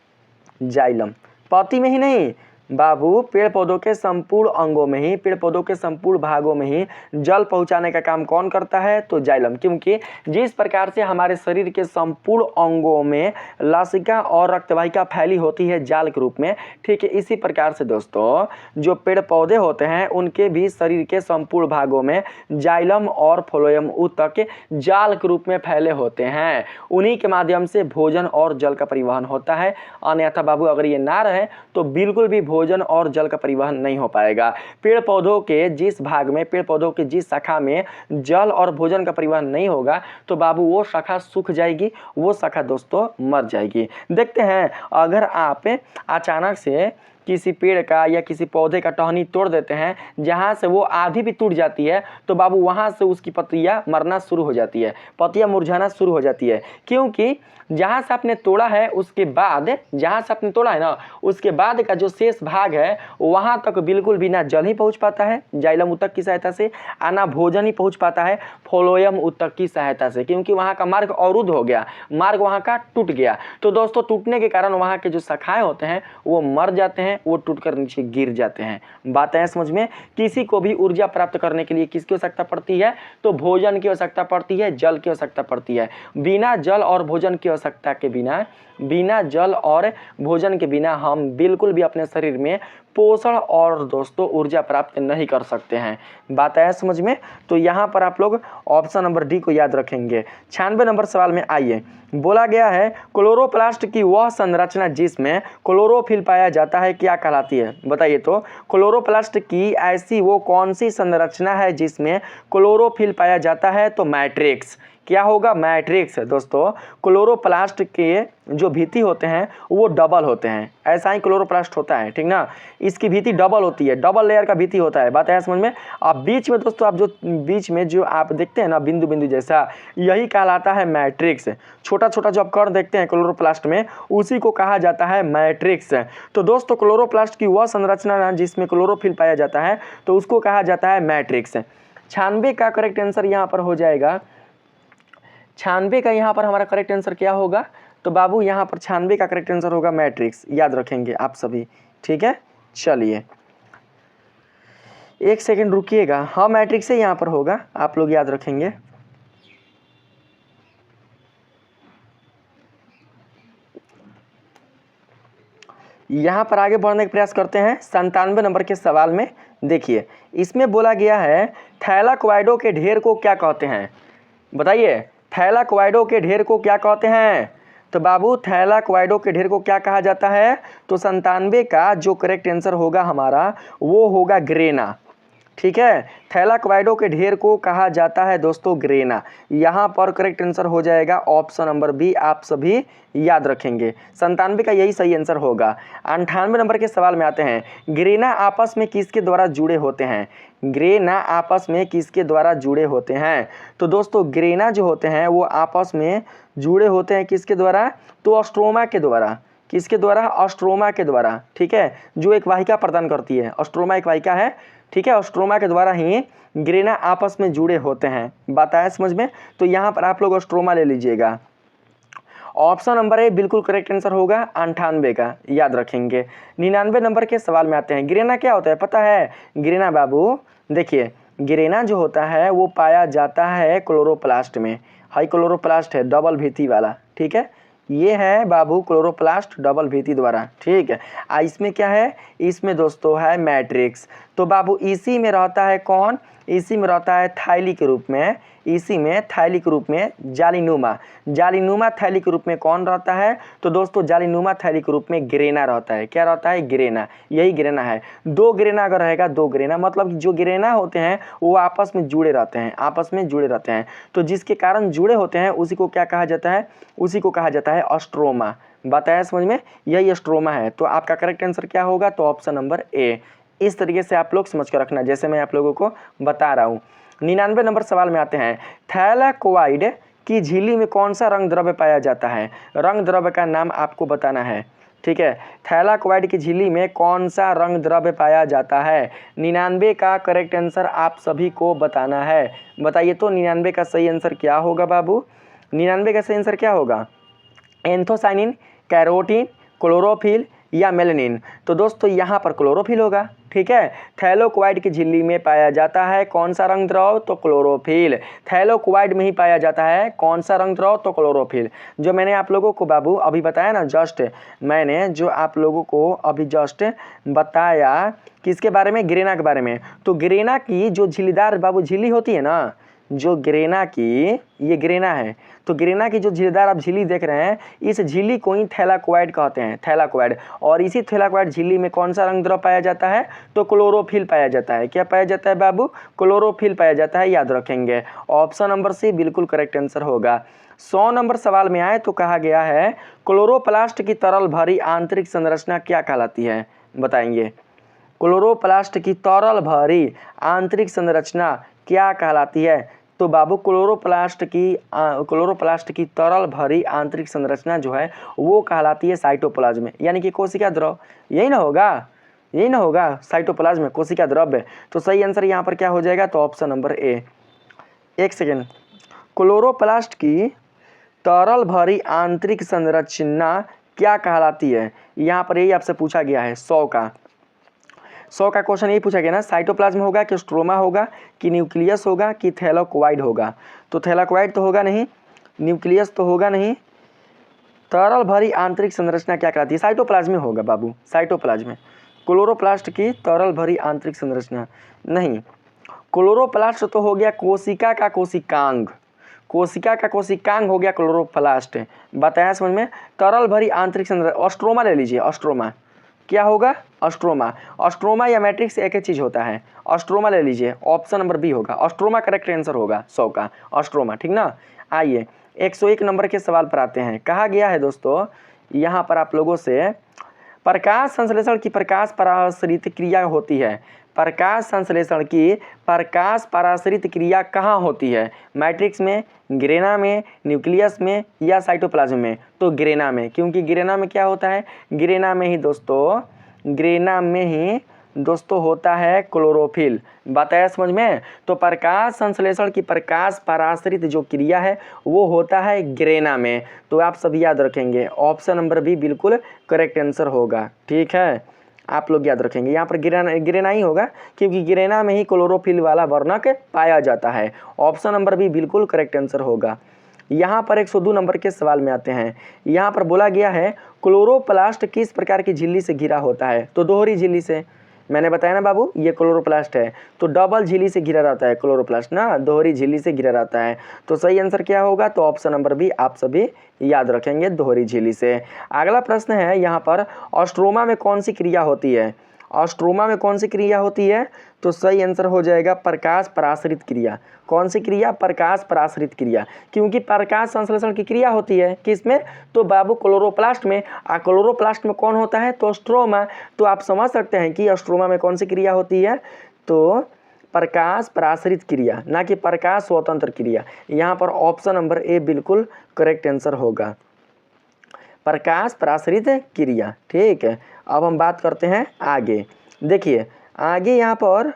जाइलम पत्ती में ही नहीं, बाबू पेड़ पौधों के संपूर्ण अंगों में ही, पेड़ पौधों के संपूर्ण भागों में ही जल पहुंचाने का काम कौन करता है? तो जाइलम। क्योंकि जिस प्रकार से हमारे शरीर के संपूर्ण अंगों में लसिका और रक्तवाहिका फैली होती है जाल के रूप में, ठीक है, इसी प्रकार से दोस्तों जो पेड़ पौधे होते हैं उनके भी शरीर के संपूर्ण भागों में जाइलम और फ्लोएम ऊतक जाल के रूप में फैले होते हैं। उन्हीं के माध्यम से भोजन और जल का परिवहन होता है। अन्यथा बाबू अगर ये ना रहे तो बिल्कुल भी भोजन और जल का परिवहन नहीं हो पाएगा। पेड़ पौधों के जिस भाग में, पेड़ पौधों के जिस शाखा में जल और भोजन का परिवहन नहीं होगा तो बाबू वो शाखा सूख जाएगी, वो शाखा दोस्तों मर जाएगी। देखते हैं अगर आप अचानक से किसी पेड़ का या किसी पौधे का टहनी तोड़ देते हैं, जहाँ से वो आधी भी टूट जाती है तो बाबू वहाँ से उसकी पत्तियाँ मरना शुरू हो जाती है, पत्तियाँ मुरझाना शुरू हो जाती है। क्योंकि जहाँ से आपने तोड़ा है उसके बाद, जहाँ से आपने तोड़ा है ना उसके बाद का जो शेष भाग है वहाँ तक बिल्कुल भी ना जल ही पहुँच पाता है जाइलम ऊतक की सहायता से, ना भोजन ही पहुँच पाता है फ्लोएम ऊतक की सहायता से, क्योंकि वहाँ का मार्ग अवरुद्ध हो गया, मार्ग वहाँ का टूट गया। तो दोस्तों टूटने के कारण वहाँ के जो शाखाएँ होते हैं वो मर जाते हैं, वो टूटकर नीचे गिर जाते हैं। बात है समझ में? किसी को भी ऊर्जा प्राप्त करने के लिए किसकी आवश्यकता पड़ती है? तो भोजन की आवश्यकता पड़ती है, जल की आवश्यकता पड़ती है। बिना जल और भोजन की आवश्यकता के बिना, बिना जल और भोजन के बिना हम बिल्कुल भी अपने शरीर में पोषण और दोस्तों ऊर्जा प्राप्त नहीं कर सकते हैं। बात आया समझ में? तो यहाँ पर आप लोग ऑप्शन नंबर डी को याद रखेंगे। 96 नंबर सवाल में आइए, बोला गया है क्लोरोप्लास्ट की वह संरचना जिसमें क्लोरोफिल पाया जाता है क्या कहलाती है? बताइए तो क्लोरोप्लास्ट की ऐसी वो कौन सी संरचना है जिसमें क्लोरोफिल पाया जाता है? तो मैट्रिक्स। क्या होगा? मैट्रिक्स। दोस्तों क्लोरोप्लास्ट के जो भित्ति होते हैं वो डबल होते हैं, ऐसा ही क्लोरोप्लास्ट होता है, ठीक ना। इसकी भित्ति डबल होती है, डबल लेयर का भित्ति होता है। बात है समझ में? अब बीच में दोस्तों आप जो बीच में जो आप देखते हैं ना बिंदु बिंदु जैसा, यही कहलाता है मैट्रिक्स। छोटा छोटा जो आप कण देखते हैं क्लोरोप्लास्ट में उसी को कहा जाता है मैट्रिक्स। तो दोस्तों क्लोरोप्लास्ट की वह संरचना जिसमें क्लोरोफिल पाया जाता है तो उसको कहा जाता है मैट्रिक्स। 96 का करेक्ट आंसर यहाँ पर हो जाएगा, 96 का यहाँ पर हमारा करेक्ट आंसर क्या होगा? तो बाबू यहाँ पर 96 का करेक्ट आंसर होगा मैट्रिक्स। याद रखेंगे आप सभी, ठीक है। चलिए एक सेकंड रुकिएगा, हाँ मैट्रिक्स से यहाँ पर होगा, आप लोग याद रखेंगे। यहाँ पर आगे बढ़ने का प्रयास करते हैं 97 नंबर के सवाल में। देखिए इसमें बोला गया है थैलाकोइडों के ढेर को क्या कहते हैं? बताइए थैलाकोइडों के ढेर को क्या कहते हैं? तो बाबू थैलाकोइडों के ढेर को क्या कहा जाता है? तो 97 का जो करेक्ट आंसर होगा हमारा वो होगा ग्रेना, ठीक है। थैलाकोइडों के ढेर को कहा जाता है दोस्तों ग्रेना। यहाँ पर करेक्ट आंसर हो जाएगा ऑप्शन नंबर बी, आप सभी याद रखेंगे। 97 का यही सही आंसर होगा। 98 नंबर के सवाल में आते हैं, ग्रेना आपस में किसके द्वारा जुड़े होते हैं? ग्रेना आपस में किसके द्वारा जुड़े होते हैं? तो दोस्तों ग्रेना जो होते हैं वो आपस में जुड़े होते हैं किसके द्वारा? तो स्ट्रोमा के द्वारा। किसके द्वारा? स्ट्रोमा के द्वारा, ठीक है, जो एक वाहिका प्रदान करती है। स्ट्रोमा एक वाहिका है, ठीक है, स्ट्रोमा के द्वारा ही ग्रेना आपस में जुड़े होते हैं। बात आया समझ में? तो यहाँ पर आप लोग स्ट्रोमा ले लीजिएगा। ऑप्शन नंबर ए बिल्कुल करेक्ट आंसर होगा 98 का, याद रखेंगे। 99 नंबर के सवाल में आते हैं, ग्रेना क्या होता है पता है? ग्रेना बाबू देखिए, ग्रेना जो होता है वो पाया जाता है क्लोरोप्लास्ट में। हाई क्लोरोप्लास्ट है डबल भित्ति वाला, ठीक है, ये है बाबू क्लोरोप्लास्ट डबल भित्ति द्वारा, ठीक है। इसमें क्या है? इसमें दोस्तों है मैट्रिक्स। तो बाबू इसी में रहता है कौन? इसी में रहता है थैली के रूप में, इसी में थैली के रूप में जालीनुमा, जालीनुमा थैली के रूप में कौन रहता है? तो दोस्तों जालीनुमा थैली के रूप में ग्रेना रहता है। क्या रहता है? ग्रेना, यही ग्रेना है। दो ग्रेना अगर रहेगा, दो ग्रेना मतलब जो ग्रेना होते हैं वो आपस में जुड़े रहते हैं, आपस में जुड़े रहते हैं। तो जिसके कारण जुड़े होते हैं उसी को क्या कहा जाता है? उसी को कहा जाता है स्ट्रोमा। बताया समझ में? यही स्ट्रोमा है। तो आपका करेक्ट आंसर क्या होगा? तो ऑप्शन नंबर ए। इस तरीके से आप लोग समझ कर रखना जैसे मैं आप लोगों को बता रहा हूँ। 99 नंबर सवाल में आते हैं, थैलाकोइड की झिल्ली में कौन सा रंग द्रव्य पाया जाता है? रंग द्रव्य का नाम आपको बताना है, ठीक है। थैलाकोइड की झिल्ली में कौन सा रंग द्रव्य पाया जाता है? 99 का करेक्ट आंसर आप सभी को बताना है। बताइए तो 99 का सही आंसर क्या होगा बाबू? 99 का सही आंसर क्या होगा? एंथोसाइनिन, कैरोटीन, क्लोरोफिल या मेलेनिन? तो दोस्तों यहाँ पर क्लोरोफिल होगा। ठीक है, थैलोक्वाइड की झिल्ली में पाया जाता है कौन सा रंग द्रव? तो क्लोरोफिल। थैलोक्वाइड में ही पाया जाता है कौन सा रंग द्रव? तो क्लोरोफिल। जो मैंने आप लोगों को बाबू अभी बताया ना, मैंने जो आप लोगों को अभी जस्ट बताया किसके बारे में? ग्रेना के बारे में। तो ग्रेना की जो झिल्लीदार बाबू झिल्ली होती है ना, जो ग्रेना की, ये ग्रेना है, तो ग्रेना की जो झिल्लीदार आप झिल्ली देख रहे हैं, इस झिल्ली को ही थैलाक्वाइड कहते हैं, थैलाक्वाइड। और इसी थैलाक्वाइड झिल्ली में कौन सा रंग द्रव पाया जाता है? तो क्लोरोफिल पाया जाता है। क्या पाया जाता है बाबू? क्लोरोफिल पाया जाता है, याद रखेंगे। ऑप्शन नंबर सी बिल्कुल करेक्ट आंसर होगा। 100 नंबर सवाल में आए तो कहा गया है क्लोरोप्लास्ट की तरल भरी आंतरिक संरचना क्या कहलाती है? बताएंगे। क्लोरोप्लास्ट की तरल भरी आंतरिक संरचना क्या कहलाती है? तो बाबू क्लोरोप्लास्ट की तरल भरी आंतरिक संरचना जो है वो कहलाती है साइटोप्लाज्म, यानी कि कोशिका द्रव। यही ना होगा, यही ना होगा, साइटोप्लाज्म कोशिका द्रव्य। तो सही आंसर यहाँ पर क्या हो जाएगा? तो ऑप्शन नंबर ए। एक सेकेंड, क्लोरोप्लास्ट की तरल भरी आंतरिक संरचना क्या कहलाती है? यहाँ पर यही आपसे पूछा गया है। 100 का क्वेश्चन यही पूछा गया ना, साइटोप्लाज्म होगा कि स्ट्रोमा होगा कि न्यूक्लियस होगा कि थैलाक्वाइड होगा? तो थैलाक्वाइड तो होगा नहीं, न्यूक्लियस तो होगा नहीं, तरल भरी आंतरिक संरचना क्या कहलाती है? साइटोप्लाज्म होगा बाबू, साइटोप्लाज्म। क्लोरोप्लास्ट की तरल भरी आंतरिक संरचना नहीं, क्लोरोप्लास्ट तो हो गया कोशिका का कोशिकांग, कोशिका का कोशिकांग हो गया क्लोरोप्लास्ट। बताया समझ में? तरल भरी आंतरिक संरचना, ऑस्ट्रोमा ले लीजिए, ऑस्ट्रोमा क्या होगा? ऑस्ट्रोमा। ऑस्ट्रोमा या मैट्रिक्स एक ही चीज होता है, ऑस्ट्रोमा ले लीजिए, ऑप्शन नंबर बी होगा, ऑस्ट्रोमा करेक्ट आंसर होगा 100 का, ऑस्ट्रोमा। ठीक ना। आइए 101 नंबर के सवाल पर आते हैं। कहा गया है दोस्तों यहाँ पर आप लोगों से, प्रकाश संश्लेषण की प्रकाश पराश्रित क्रिया होती है, प्रकाश संश्लेषण की प्रकाश पराश्रित क्रिया कहाँ होती है? मैट्रिक्स में, ग्रेना में, न्यूक्लियस में या साइटोप्लाज्म में? तो ग्रेना में, क्योंकि ग्रेना में क्या होता है? ग्रेना में ही दोस्तों, ग्रेना में ही दोस्तों होता है क्लोरोफिल। बताया समझ में? तो प्रकाश संश्लेषण की प्रकाश पराश्रित जो क्रिया है वो होता है ग्रेना में। तो आप सभी याद रखेंगे, ऑप्शन नंबर बी बिल्कुल करेक्ट आंसर होगा। ठीक है, आप लोग याद रखेंगे, यहाँ पर ग्रेना ही होगा, क्योंकि ग्रेना में ही क्लोरोफिल वाला वर्णक पाया जाता है। ऑप्शन नंबर बी बिल्कुल करेक्ट आंसर होगा। यहाँ पर 102 नंबर के सवाल में आते हैं। यहाँ पर बोला गया है क्लोरोप्लास्ट किस प्रकार की झिल्ली से घिरा होता है? तो दोहरी झिल्ली से। मैंने बताया ना बाबू, ये क्लोरोप्लास्ट है तो डबल झिल्ली से घिरा रहता है क्लोरोप्लास्ट ना, दोहरी झिल्ली से घिरा रहता है। तो सही आंसर क्या होगा? तो ऑप्शन नंबर बी आप सभी याद रखेंगे, दोहरी झिल्ली से। अगला प्रश्न है यहाँ पर, ऑस्ट्रोमा में कौन सी क्रिया होती है? ऑस्ट्रोमा में कौन सी क्रिया होती है? तो सही आंसर हो जाएगा प्रकाश पराश्रित क्रिया। कौन सी क्रिया? प्रकाश पराश्रित क्रिया, क्योंकि प्रकाश संश्लेषण की क्रिया होती है किसमें? तो बाबू क्लोरोप्लास्ट में। क्लोरोप्लास्ट में कौन होता है? तो स्ट्रोमा। तो आप समझ सकते हैं कि स्ट्रोमा में कौन सी क्रिया होती है? तो प्रकाश पराश्रित क्रिया, ना कि प्रकाश स्वतंत्र क्रिया। यहाँ पर ऑप्शन नंबर ए बिल्कुल करेक्ट आंसर होगा, प्रकाश पराश्रित क्रिया। ठीक है, अब हम बात करते हैं आगे। देखिए आगे यहाँ पर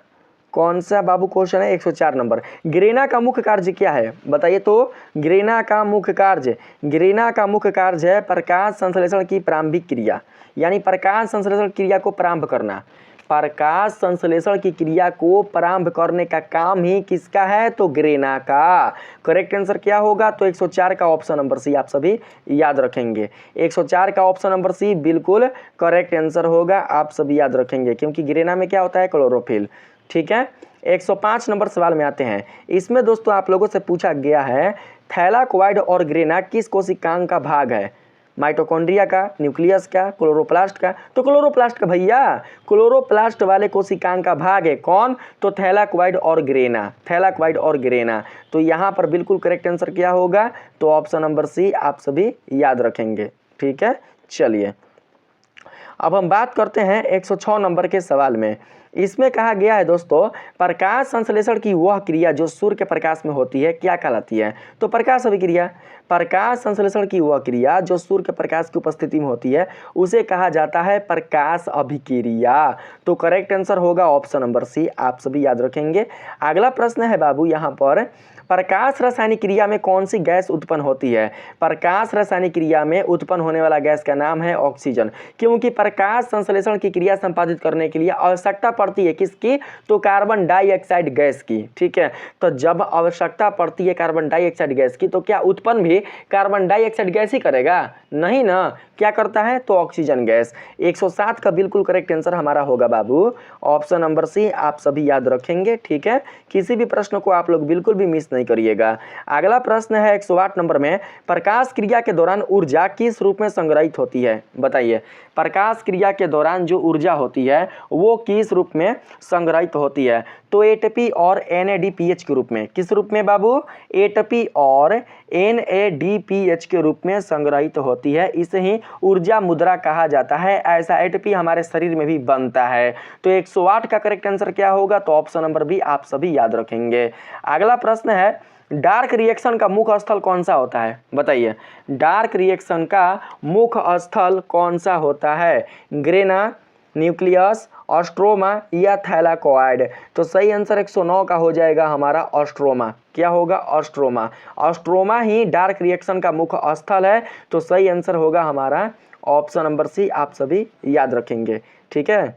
कौन सा बाबू क्वेश्चन है? 104 नंबर। ग्रेना का मुख्य कार्य क्या है? बताइए। तो ग्रेना का मुख्य कार्य, ग्रेना का मुख्य कार्य है प्रकाश संश्लेषण की प्रारंभिक क्रिया, यानी प्रकाश संश्लेषण क्रिया को प्रारंभ करना। प्रकाश संश्लेषण की क्रिया को प्रारंभ करने का काम ही किसका है? तो ग्रेना का। करेक्ट आंसर क्या होगा? तो 104 का ऑप्शन नंबर सी आप सभी याद रखेंगे। 104 का ऑप्शन नंबर सी बिल्कुल करेक्ट आंसर होगा, आप सभी याद रखेंगे, क्योंकि ग्रेना में क्या होता है? क्लोरोफिल। ठीक है, 105 नंबर सवाल में आते हैं। इसमें दोस्तों आप लोगों से पूछा गया है थैलाक्वाइड और ग्रेना किस कोशिकांग का भाग है? माइटोकॉन्ड्रिया का, न्यूक्लियस का, क्लोरोप्लास्ट का? तो क्लोरोप्लास्ट का भैया, क्लोरोप्लास्ट वाले कोशिकांग का भाग है कौन? तो थैलाक्वाइड और ग्रेना, थैलाक्वाइड और ग्रेना। तो यहाँ पर बिल्कुल करेक्ट आंसर क्या होगा? तो ऑप्शन नंबर सी आप सभी याद रखेंगे। ठीक है, चलिए अब हम बात करते हैं 106 नंबर के सवाल में। इसमें कहा गया है दोस्तों प्रकाश संश्लेषण की वह क्रिया जो सूर्य के प्रकाश में होती है क्या कहलाती है? तो प्रकाश अभिक्रिया। प्रकाश संश्लेषण की वह क्रिया जो सूर्य के प्रकाश की उपस्थिति में होती है उसे कहा जाता है प्रकाश अभिक्रिया। तो करेक्ट आंसर होगा ऑप्शन नंबर सी, आप सभी याद रखेंगे। अगला प्रश्न है बाबू यहाँ पर, प्रकाश रासायनिक क्रिया में कौन सी गैस उत्पन्न होती है? प्रकाश रासायनिक क्रिया में उत्पन्न होने वाला गैस का नाम है ऑक्सीजन, क्योंकि प्रकाश संश्लेषण की क्रिया संपादित करने के लिए आवश्यकता पड़ती है किसकी? तो कार्बन डाइऑक्साइड गैस की। ठीक है, तो जब आवश्यकता पड़ती है कार्बन डाइऑक्साइड गैस की, तो क्या उत्पन्न भी कार्बन डाइऑक्साइड गैस ही करेगा? नहीं ना, क्या करता है? तो ऑक्सीजन गैस। 107 का बिल्कुल करेक्ट आंसर हमारा होगा बाबू ऑप्शन नंबर सी, आप सभी याद रखेंगे। ठीक है, किसी भी प्रश्न को आप लोग बिल्कुल भी मिस नहीं करिएगा। अगला प्रश्न है 108 नंबर में, प्रकाश क्रिया के दौरान ऊर्जा किस रूप में संग्रहित होती है? बताइए, प्रकाश क्रिया के दौरान जो ऊर्जा होती है वो किस रूप में संग्रहित होती है? तो एटीपी और NADPH के रूप में। किस रूप में बाबू? एटीपी और NADPH के रूप में संग्रहित होती है। इसे ही ऊर्जा मुद्रा कहा जाता है। ऐसा एटीपी हमारे शरीर में भी बनता है। तो 108 का करेक्ट आंसर क्या होगा? तो ऑप्शन नंबर बी आप सभी याद रखेंगे। अगला प्रश्न है, डार्क रिएक्शन का मुख्य स्थल कौन सा होता है? बताइए, डार्क रिएक्शन का मुख्य स्थल कौन सा होता है? ग्रेना, न्यूक्लियस, ऑस्ट्रोमा या थैलाकोइड? तो सही आंसर 109 का हो जाएगा हमारा ऑस्ट्रोमा। क्या होगा? ऑस्ट्रोमा। ऑस्ट्रोमा ही डार्क रिएक्शन का मुख्य स्थल है। तो सही आंसर होगा हमारा ऑप्शन नंबर सी, आप सभी याद रखेंगे। ठीक है,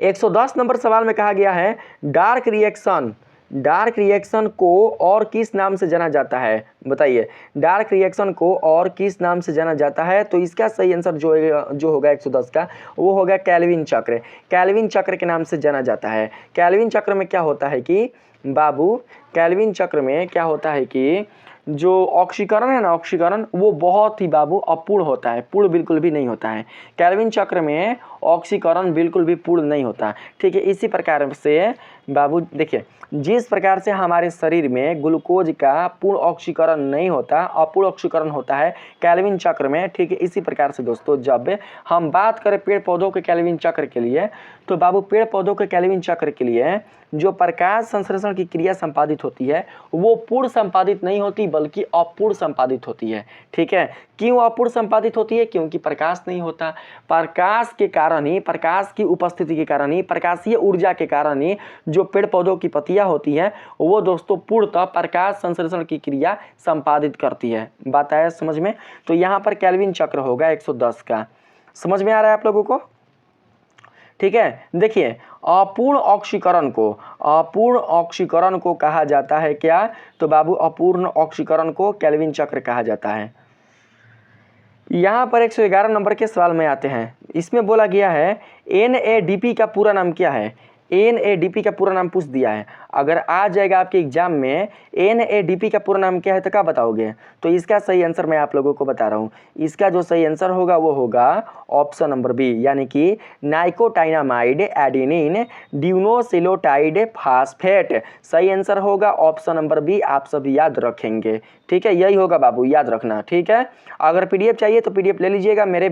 110 नंबर सवाल में कहा गया है, डार्क रिएक्शन को और किस नाम से जाना जाता है? बताइए, डार्क रिएक्शन को और किस नाम से जाना जाता है? तो इसका सही आंसर जो होगा 110 का, वो होगा कैल्विन चक्र। कैल्विन चक्र के नाम से जाना जाता है। कैल्विन चक्र में क्या होता है कि बाबू, कैल्विन चक्र में क्या होता है कि जो ऑक्सीकरण है ना, ऑक्सीकरण वो बहुत ही बाबू अपूर्ण होता है, पूर्ण बिल्कुल भी नहीं होता है। कैल्विन चक्र में ऑक्सीकरण बिल्कुल भी पूर्ण नहीं होता। ठीक है, इसी प्रकार से बाबू देखिए, जिस प्रकार से हमारे शरीर में ग्लूकोज का पूर्ण ऑक्सीकरण नहीं होता, अपूर्ण ऑक्सीकरण होता है कैल्विन चक्र में। ठीक है, इसी प्रकार से दोस्तों जब हम बात करें पेड़ पौधों के कैल्विन चक्र के लिए, तो बाबू पेड़ पौधों के कैल्विन चक्र के लिए जो प्रकाश संश्लेषण की क्रिया संपादित होती है वो पूर्ण संपादित नहीं होती, बल्कि अपूर्ण संपादित होती है। ठीक है, क्यों अपूर्ण संपादित होती है? क्योंकि प्रकाश नहीं होता। प्रकाश के कारण ही, प्रकाश की उपस्थिति के कारण ही, प्रकाशीय ऊर्जा के कारण ही जो पेड़ पौधों की पत्तियां होती हैं वो दोस्तों पूर्णतः प्रकाश संश्लेषण की क्रिया संपादित करती है। बात आया समझ में? तो यहाँ पर कैल्विन चक्र होगा 110 का। समझ में आ रहा है आप लोगों को? ठीक है, देखिए, अपूर्ण ऑक्सीकरण को कहा जाता है क्या? तो बाबू अपूर्ण ऑक्सीकरण को कैल्विन चक्र कहा जाता है। यहाँ पर 111 नंबर के सवाल में आते हैं। इसमें बोला गया है NADP का पूरा नाम क्या है? NADP का पूरा नाम पूछ दिया है। अगर आ जाएगा आपके एग्जाम में NADP का पूरा नाम क्या है तो क्या बताओगे? तो इसका सही आंसर मैं आप लोगों को बता रहा हूँ। इसका जो सही आंसर होगा वो होगा ऑप्शन नंबर बी, यानी कि नाइकोटाइनामाइड एडेनिन ड्यूनोसिलोटाइड फास्फेट। सही आंसर होगा ऑप्शन नंबर बी, आप सभी याद रखेंगे। ठीक है, यही होगा बाबू, याद रखना। ठीक है, अगर PDF चाहिए तो PDF ले लीजिएगा। मेरे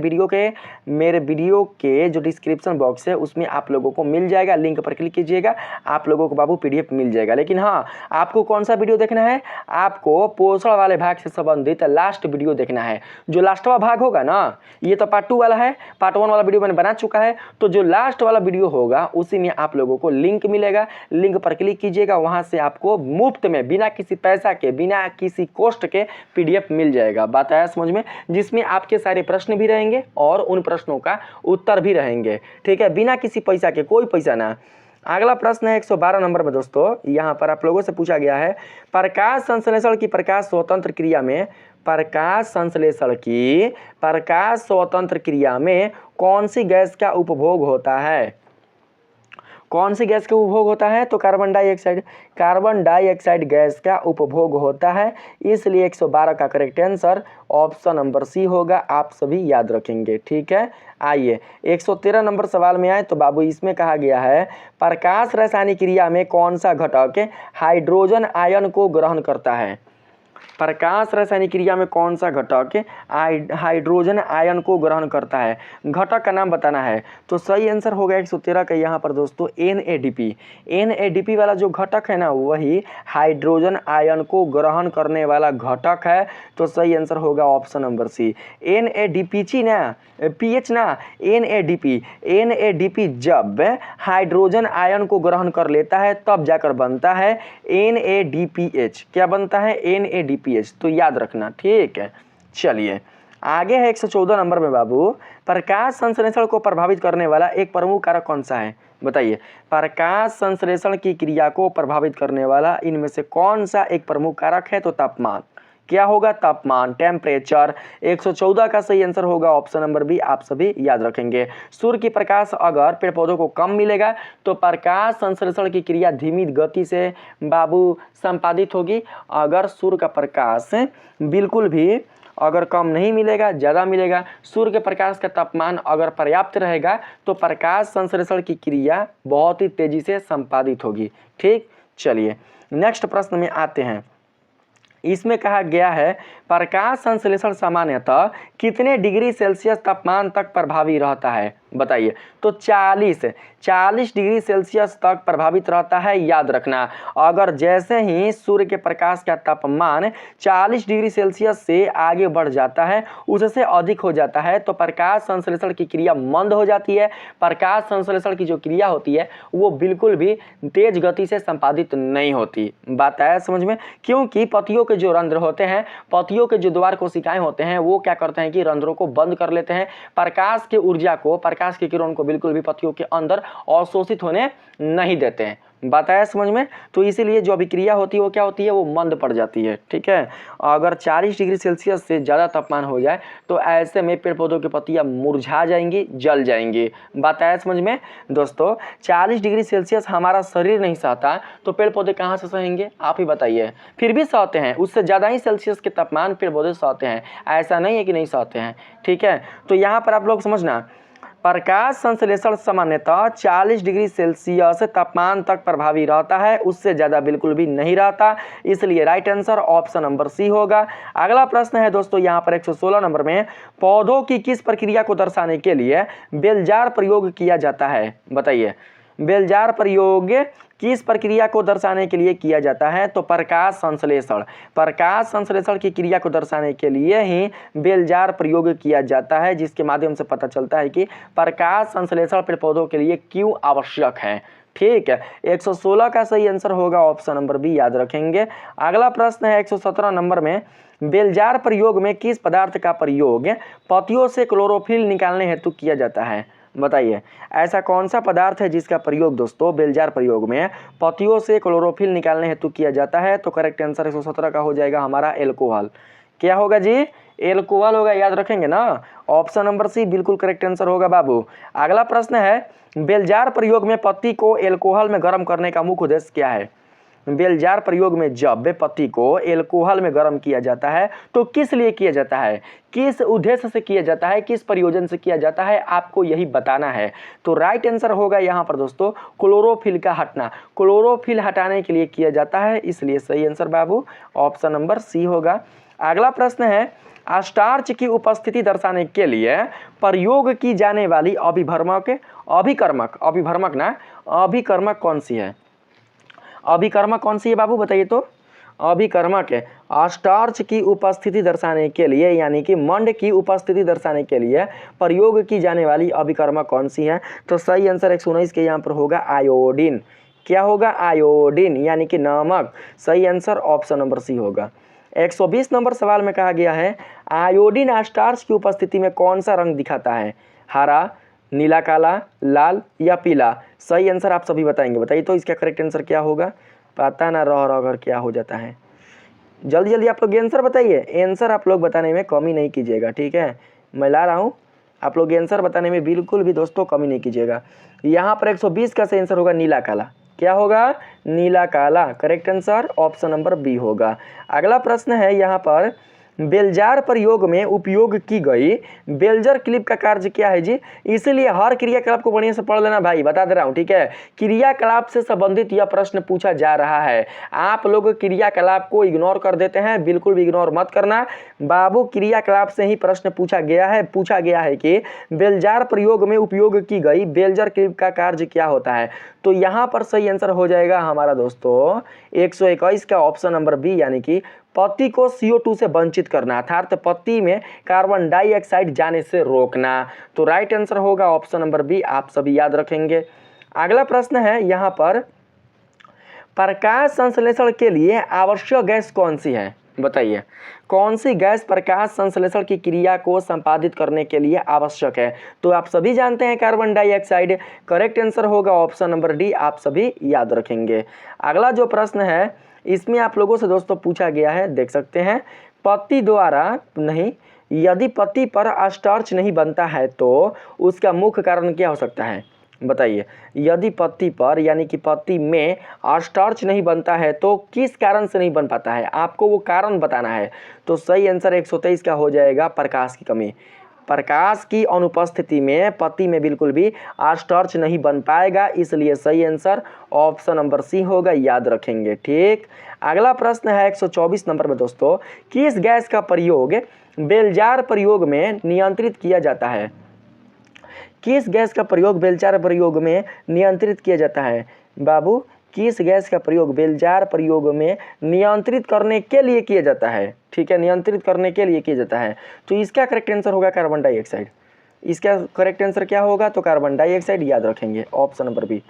वीडियो के जो डिस्क्रिप्शन बॉक्स है उसमें आप लोगों को मिल जाएगा, लिंक पर क्लिक कीजिएगा, आप लोगों को बाबू PDF मिल जाएगा। लेकिन हाँ, आपको कौन सा वीडियो देखना है? आपको पोषण वाले भाग से संबंधित लास्ट वीडियो देखना है। जो लास्ट वाला भाग होगा ना, ये तो पार्ट 2 वाला है, पार्ट 1 वाला वीडियो मैंने बना चुका है। तो जो लास्ट वाला वीडियो होगा उसी में आप लोगों को लिंक मिलेगा, लिंक पर क्लिक कीजिएगा, वहां से आपको मुफ्त में बिना किसी पैसा के, बिना किसी कॉस्ट के PDF मिल जाएगा। बात आया समझ में? जिसमें आपके सारे प्रश्न भी रहेंगे और उन प्रश्नों का उत्तर भी रहेंगे। ठीक है, बिना किसी पैसा के, कोई पैसा ना। अगला प्रश्न है 112 नंबर में दोस्तों। यहाँ पर आप लोगों से पूछा गया है, प्रकाश संश्लेषण की प्रकाश स्वतंत्र क्रिया में, प्रकाश संश्लेषण की प्रकाश स्वतंत्र क्रिया में कौन सी गैस का उपभोग होता है? कौन सी गैस का उपभोग होता है? तो कार्बन डाइऑक्साइड गैस का उपभोग होता है। इसलिए 112 का correct answer option number C होगा, आप सभी याद रखेंगे। ठीक है, आइए 113 नंबर सवाल में आए तो बाबू इसमें कहा गया है, प्रकाश रासायनिक क्रिया में कौन सा घटक हाइड्रोजन आयन को ग्रहण करता है? प्रकाश रासायनिक क्रिया में कौन सा घटक हाइड्रोजन आयन को ग्रहण करता है? घटक का नाम बताना है। तो सही आंसर होगा 113 का यहाँ पर दोस्तों NADP। NADP वाला जो घटक है ना वही हाइड्रोजन आयन को ग्रहण करने वाला घटक है। तो सही आंसर होगा ऑप्शन नंबर सी NADPG ना PH ना NADP जब हाइड्रोजन आयन को ग्रहण कर लेता है तब जाकर बनता है NADPH। क्या बनता है? NADPH। तो याद रखना, ठीक है। चलिए आगे है 114 नंबर में बाबू, प्रकाश संश्लेषण को प्रभावित करने वाला एक प्रमुख कारक कौन सा है? बताइए, प्रकाश संश्लेषण की क्रिया को प्रभावित करने वाला इनमें से कौन सा एक प्रमुख कारक है? तो तापमान। क्या होगा? तापमान, टेम्परेचर। 114 का सही आंसर होगा ऑप्शन नंबर बी। आप सभी याद रखेंगे। सूर्य की प्रकाश अगर पेड़ पौधों को कम मिलेगा तो प्रकाश संश्लेषण की क्रिया धीमी गति से बाबू संपादित होगी। अगर सूर्य का प्रकाश बिल्कुल भी अगर कम नहीं मिलेगा, ज़्यादा मिलेगा, सूर्य के प्रकाश का तापमान अगर पर्याप्त रहेगा तो प्रकाश संश्लेषण की क्रिया बहुत ही तेजी से संपादित होगी। ठीक, चलिए नेक्स्ट प्रश्न में आते हैं। इसमें कहा गया है प्रकाश संश्लेषण सामान्यतः कितने डिग्री सेल्सियस तापमान तक प्रभावी रहता है? बताइए। तो 40 डिग्री सेल्सियस तक प्रभावित रहता है। याद रखना, अगर जैसे ही सूर्य के प्रकाश का तापमान 40 डिग्री सेल्सियस से आगे बढ़ जाता है, उससे अधिक हो जाता है, तो प्रकाश संश्लेषण की क्रिया मंद हो जाती है। प्रकाश संश्लेषण की जो क्रिया होती है वो बिल्कुल भी तेज गति से संपादित नहीं होती। बात आया समझ में? क्योंकि पत्तियों के जो रंध्र होते हैं, पत्तियों के जो द्वार कोशिकाएं होते हैं, वो क्या करते हैं कि रंध्रों को बंद कर लेते हैं। प्रकाश की ऊर्जा को, प्रकाश की किरण को बिल्कुल भी पत्तियों के अंदर अवशोषित होने नहीं देते हैं। बताया समझ में? तो इसीलिए जो अभिक्रिया होती है वो क्या होती है? वो मंद पड़ जाती है। ठीक है, अगर 40 डिग्री सेल्सियस से ज़्यादा तापमान हो जाए तो ऐसे में पेड़ पौधों की पत्तियां मुरझा जाएंगी, जल जाएंगी। बताया समझ में? दोस्तों 40 डिग्री सेल्सियस हमारा शरीर नहीं सहता तो पेड़ पौधे कहाँ से सहेंगे? आप ही बताइए। फिर भी सहते हैं, उससे ज़्यादा ही सेल्सियस के तापमान पेड़ पौधे सहते हैं, ऐसा नहीं है कि नहीं सहते हैं। ठीक है, तो यहाँ पर आप लोग समझना, प्रकाश संश्लेषण सामान्यतः 40 डिग्री सेल्सियस तापमान तक प्रभावी रहता है, उससे ज़्यादा बिल्कुल भी नहीं रहता। इसलिए right answer option number C होगा। अगला प्रश्न है दोस्तों यहाँ पर 116 नंबर में, पौधों की किस प्रक्रिया को दर्शाने के लिए बेलजार प्रयोग किया जाता है? बताइए, बेलजार प्रयोग किस प्रक्रिया को दर्शाने के लिए किया जाता है? तो प्रकाश संश्लेषण। प्रकाश संश्लेषण की क्रिया को दर्शाने के लिए ही बेलजार प्रयोग किया जाता है, जिसके माध्यम से पता चलता है कि प्रकाश संश्लेषण पेड़ पौधों के लिए क्यों आवश्यक है। ठीक है, 116 का सही आंसर होगा ऑप्शन नंबर बी। याद रखेंगे। अगला प्रश्न है 117 नंबर में, बेलजार प्रयोग में किस पदार्थ का प्रयोग पत्तियों से क्लोरोफिल निकालने हेतु किया जाता है? बताइए, ऐसा कौन सा पदार्थ है जिसका प्रयोग दोस्तों बेलजार प्रयोग में पत्तियों से क्लोरोफिल निकालने हेतु किया जाता है? तो करेक्ट आंसर 117 का हो जाएगा हमारा एल्कोहल। क्या होगा जी? एल्कोहल होगा। याद रखेंगे ना, ऑप्शन नंबर सी बिल्कुल करेक्ट आंसर होगा बाबू। अगला प्रश्न है, बेलजार प्रयोग में पत्ती को एल्कोहल में गर्म करने का मुख्य उद्देश्य क्या है? बेलजार प्रयोग में जब पत्ती को एल्कोहल में गर्म किया जाता है तो किस लिए किया जाता है, किस उद्देश्य से किया जाता है, किस प्रयोजन से किया जाता है, आपको यही बताना है। तो राइट आंसर होगा यहाँ पर दोस्तों क्लोरोफिल का हटना। क्लोरोफिल हटाने के लिए किया जाता है, इसलिए सही आंसर बाबू ऑप्शन नंबर सी होगा। अगला प्रश्न है, स्टार्च की उपस्थिति दर्शाने के लिए प्रयोग की जाने वाली अभिकर्मक कौन सी है? अभिकर्मक कौन सी है बाबू? बताइए तो। अभिकर्मक है स्टार्च की उपस्थिति दर्शाने के लिए, यानी कि मंड की उपस्थिति दर्शाने के लिए प्रयोग की जाने वाली अभिकर्मक कौन सी है? तो सही आंसर 119 के यहाँ पर होगा आयोडीन। क्या होगा? आयोडीन, यानी कि नमक। सही आंसर ऑप्शन नंबर सी होगा। 120 नंबर सवाल में कहा गया है, आयोडीन स्टार्च की उपस्थिति में कौन सा रंग दिखाता है? हरा, नीला, काला, लाल या पीला? सही आंसर आप सभी बताएंगे। बताइए तो इसका करेक्ट आंसर क्या होगा? पता ना रह कर क्या हो जाता है। जल्दी जल्दी आप लोग आंसर बताइए। आंसर आप लोग बताने में कमी नहीं कीजिएगा, ठीक है? मैं ला रहा हूँ, आप लोग आंसर बताने में बिल्कुल भी दोस्तों कमी नहीं कीजिएगा। यहाँ पर 120 का सही आंसर होगा नीला काला। क्या होगा? नीला काला। Correct answer option number B होगा। अगला प्रश्न है यहाँ पर, बेलजार प्रयोग में उपयोग की गई बेलजर क्लिप का कार्य क्या है जी। इसीलिए हर क्रियाकलाप को बढ़िया से पढ़ लेना भाई, बता दे रहा हूँ, ठीक है। क्रियाकलाप से संबंधित यह प्रश्न पूछा जा रहा है। आप लोग क्रियाकलाप को इग्नोर कर देते हैं, बिल्कुल भी इग्नोर मत करना बाबू। क्रियाकलाप से ही प्रश्न पूछा गया है कि बेलजार प्रयोग में उपयोग की गई बेलजर क्लिप का कार्य क्या होता है। तो यहाँ पर सही आंसर हो जाएगा हमारा दोस्तों 121 का ऑप्शन नंबर बी, यानी कि पत्ती को CO2 से वंचित करना, अर्थात पत्ती में कार्बन डाइऑक्साइड जाने से रोकना। तो राइट आंसर होगा ऑप्शन नंबर बी, आप सभी याद रखेंगे। अगला प्रश्न है यहाँ पर, प्रकाश संश्लेषण के लिए आवश्यक गैस कौन सी है, बताइए। कौन सी गैस प्रकाश संश्लेषण की क्रिया को संपादित करने के लिए आवश्यक है। तो आप सभी जानते हैं कार्बन डाइऑक्साइड। करेक्ट आंसर होगा ऑप्शन नंबर डी, आप सभी याद रखेंगे। अगला जो प्रश्न है इसमें आप लोगों से दोस्तों पूछा गया है, देख सकते हैं, पत्ती द्वारा नहीं, यदि पत्ती पर स्टार्च नहीं बनता है तो उसका मुख्य कारण क्या हो सकता है, बताइए। यदि पत्ती पर यानी कि पत्ती में स्टार्च नहीं बनता है तो किस कारण से नहीं बन पाता है, आपको वो कारण बताना है। तो सही आंसर 123 का हो जाएगा प्रकाश की कमी। प्रकाश की अनुपस्थिति में पत्ती में बिल्कुल भी स्टार्च नहीं बन पाएगा, इसलिए सही आंसर ऑप्शन नंबर सी होगा, याद रखेंगे, ठीक। अगला प्रश्न है 124 नंबर में दोस्तों, किस गैस का प्रयोग बेलजार प्रयोग में नियंत्रित किया जाता है। किस गैस का प्रयोग बेलजार प्रयोग में नियंत्रित किया जाता है बाबू। किस गैस का प्रयोग बेलजार प्रयोग में नियंत्रित करने के लिए किया जाता है, ठीक है, नियंत्रित करने के लिए किया जाता है। तो इसका करेक्ट आंसर होगा कार्बन डाइऑक्साइड। इसका करेक्ट आंसर क्या होगा, तो कार्बन डाइऑक्साइड, याद रखेंगे ऑप्शन नंबर बी।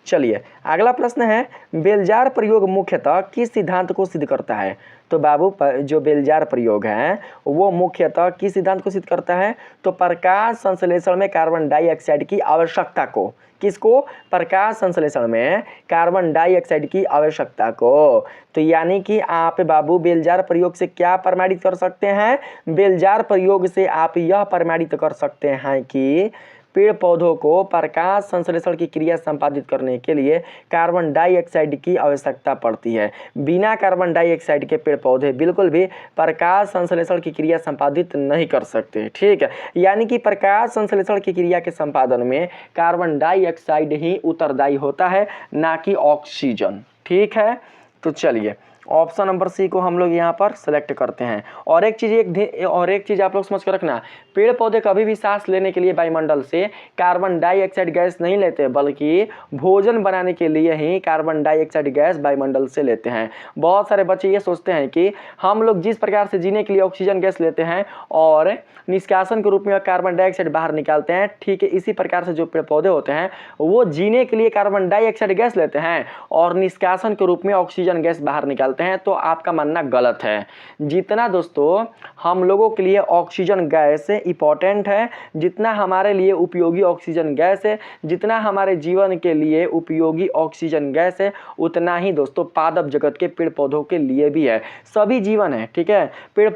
चलिए अगला प्रश्न है, बेलजार प्रयोग मुख्यतः किस सिद्धांत को सिद्ध करता है। तो बाबू जो बेलजार प्रयोग है वो मुख्यतः किस सिद्धांत को सिद्ध करता है, तो प्रकाश संश्लेषण में कार्बन डाइऑक्साइड की आवश्यकता को, किसको, प्रकाश संश्लेषण में कार्बन डाइऑक्साइड की आवश्यकता को। तो यानी कि आप बाबू बेलजार प्रयोग से क्या प्रमाणित कर सकते हैं, बेलजार प्रयोग से आप यह प्रमाणित कर सकते हैं कि पेड़ पौधों को प्रकाश संश्लेषण की क्रिया संपादित करने के लिए कार्बन डाइऑक्साइड की आवश्यकता पड़ती है। बिना कार्बन डाइऑक्साइड के पेड़ पौधे बिल्कुल भी प्रकाश संश्लेषण की क्रिया संपादित नहीं कर सकते, ठीक है। यानी कि प्रकाश संश्लेषण की क्रिया के संपादन में कार्बन डाइऑक्साइड ही उत्तरदायी होता है, ना कि ऑक्सीजन, ठीक है। तो चलिए ऑप्शन नंबर सी को हम लोग यहाँ पर सेलेक्ट करते हैं। और एक चीज़ आप लोग समझ कर रखना, पेड़ पौधे कभी भी सांस लेने के लिए वायुमंडल से कार्बन डाइऑक्साइड गैस नहीं लेते, बल्कि भोजन बनाने के लिए ही कार्बन डाइऑक्साइड गैस वायुमंडल से लेते हैं। बहुत सारे बच्चे ये सोचते हैं कि हम लोग जिस प्रकार से जीने के लिए ऑक्सीजन गैस लेते हैं और निष्कासन के रूप में कार्बन डाइऑक्साइड बाहर निकालते हैं, ठीक है, इसी प्रकार से जो पेड़ पौधे होते हैं वो जीने के लिए कार्बन डाइऑक्साइड गैस लेते हैं और निष्कासन के रूप में ऑक्सीजन गैस बाहर निकालते हैं। तो आपका मानना गलत है। जितना दोस्तों हम लोगों के लिए ऑक्सीजन गैस इंपॉर्टेंट है, जितना हमारे लिए उपयोगी ऑक्सीजन गैस है, जितना हमारे जीवन के लिए उपयोगी ऑक्सीजन गैस है, उतना ही दोस्तों पादप जगत के पेड़ पौधों के लिए भी है। सभी जीवन है, ठीक है, पेड़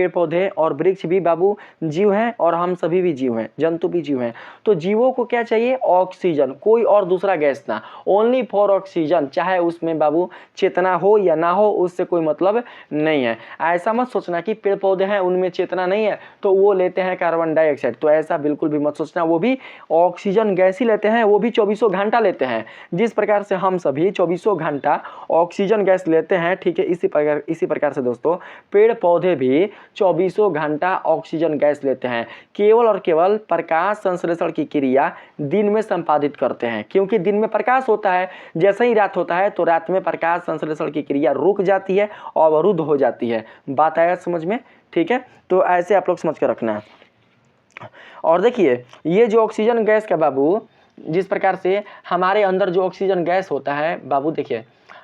पौधे और वृक्ष भी बाबू जीव हैं और हम सभी भी जीव हैं, जंतु भी जीव हैं। तो जीवों को क्या चाहिए, ऑक्सीजन, कोई और दूसरा गैस ना, ओनली फॉर ऑक्सीजन। चाहे उसमें बाबू चेतना हो या ना हो, उससे कोई मतलब नहीं है। ऐसा मत सोचना कि पेड़ पौधे हैं उनमें चेतना नहीं है तो वो लेते हैं कार्बन डाइऑक्साइड, तो ऐसा बिल्कुल भी मत सोचना। वो भी ऑक्सीजन गैस ही लेते हैं, वो भी 24 घंटा लेते हैं, जिस प्रकार से हम सभी 24 घंटा ऑक्सीजन गैस लेते हैं, ठीक है, इसी प्रकार से दोस्तों पेड़ पौधे भी 24 घंटा ऑक्सीजन गैस लेते हैं। केवल और केवल प्रकाश संश्लेषण की क्रिया दिन में संपादित करते हैं, क्योंकि दिन में प्रकाश होता है, जैसे ही रात होता है तो रात में प्रकाश संश्लेषण की क्रिया रुक जाती है और अवरुद्ध हो जाती है। बात आया समझ में, ठीक है। तो ऐसे आप लोग समझ कर रखना है। और देखिए ये जो ऑक्सीजन गैस का बाबू, जिस प्रकार से हमारे अंदर जो ऑक्सीजन गैस होता है बाबू, देखिए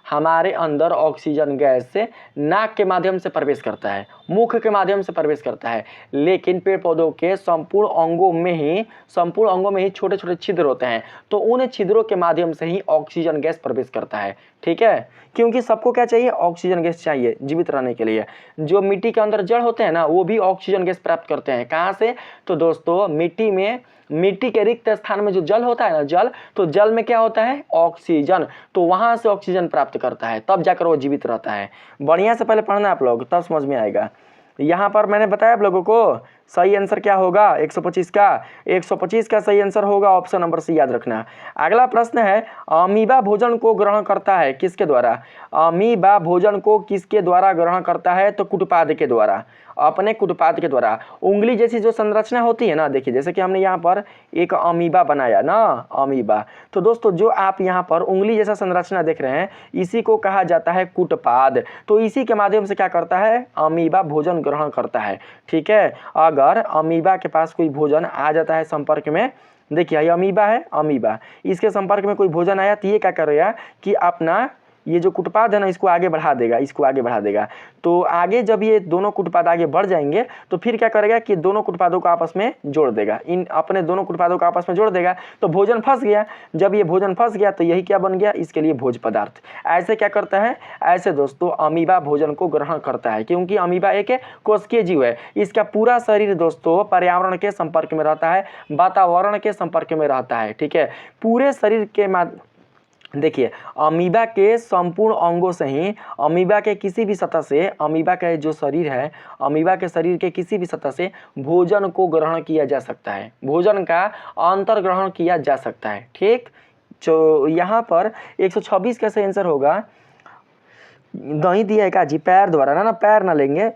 हमारे अंदर ऑक्सीजन गैस से नाक के माध्यम से प्रवेश करता है, मुख के माध्यम से प्रवेश करता है, लेकिन पेड़ पौधों के संपूर्ण अंगों में ही छोटे छोटे छिद्र होते हैं, तो उन छिद्रों के माध्यम से ही ऑक्सीजन गैस प्रवेश करता है, ठीक है। क्योंकि सबको क्या चाहिए, ऑक्सीजन गैस चाहिए जीवित रहने के लिए। जो मिट्टी के अंदर जड़ होते हैं ना, वो भी ऑक्सीजन गैस प्राप्त करते हैं। कहाँ से, तो दोस्तों मिट्टी के रिक्त स्थान में जो जल होता है ना, तो जल में क्या होता है, ऑक्सीजन, तो वहां से ऑक्सीजन प्राप्त करता है, तब जाकर वो जीवित रहता है। बढ़िया से पहले पढ़ना आप लोग, तब समझ में आएगा। यहाँ पर मैंने बताया आप लोगों को सही आंसर क्या होगा 125 का। 125 का सही आंसर होगा ऑप्शन नंबर सी, याद रखना। अगला प्रश्न है, अमीबा भोजन को ग्रहण करता है किसके द्वारा? अमीबा भोजन को किसके द्वारा ग्रहण करता है? तो कुटपाद के द्वारा, अपने कुटपाद के द्वारा। उंगली जैसी जो संरचना होती है ना, देखिए जैसे कि हमने यहाँ पर एक अमीबा बनाया ना, अमीबा। तो दोस्तों जो आप यहाँ पर उंगली जैसा संरचना देख रहे हैं, इसी को कहा जाता है कुटपाद। तो इसी के माध्यम से क्या करता है? अमीबा भोजन ग्रहण करता है। ठीक है, अगर अमीबा के पास कोई भोजन आ जाता है संपर्क में, देखिए ये अमीबा है, अमीबा, इसके संपर्क में कोई भोजन आया तो ये क्या करेगा कि अपना ये जो कुटपाद है ना, इसको आगे बढ़ा देगा, इसको आगे बढ़ा देगा। तो आगे जब ये दोनों कुटपाद आगे बढ़ जाएंगे तो फिर क्या करेगा कि दोनों कुटपादों को आपस में जोड़ देगा, इन अपने दोनों कुटपादों को आपस में जोड़ देगा। तो भोजन फंस गया, जब ये भोजन फंस गया तो यही क्या बन गया? इसके लिए भोज्य पदार्थ। ऐसे क्या करता है? ऐसे दोस्तों अमीबा भोजन को ग्रहण करता है, क्योंकि अमीबा एक कोशिकीय जीव है। इसका पूरा शरीर दोस्तों पर्यावरण के संपर्क में रहता है, वातावरण के संपर्क में रहता है। ठीक है, पूरे शरीर के देखिए अमीबा के संपूर्ण अंगों से ही, अमीबा के किसी भी सतह से, अमीबा का जो शरीर है, अमीबा के शरीर के किसी भी सतह से भोजन को ग्रहण किया जा सकता है, भोजन का अंतर ग्रहण किया जा सकता है। ठीक, तो यहाँ पर 126 का सही आंसर होगा, नहीं दिया है का जी, पैर द्वारा ना, पैर ना लेंगे,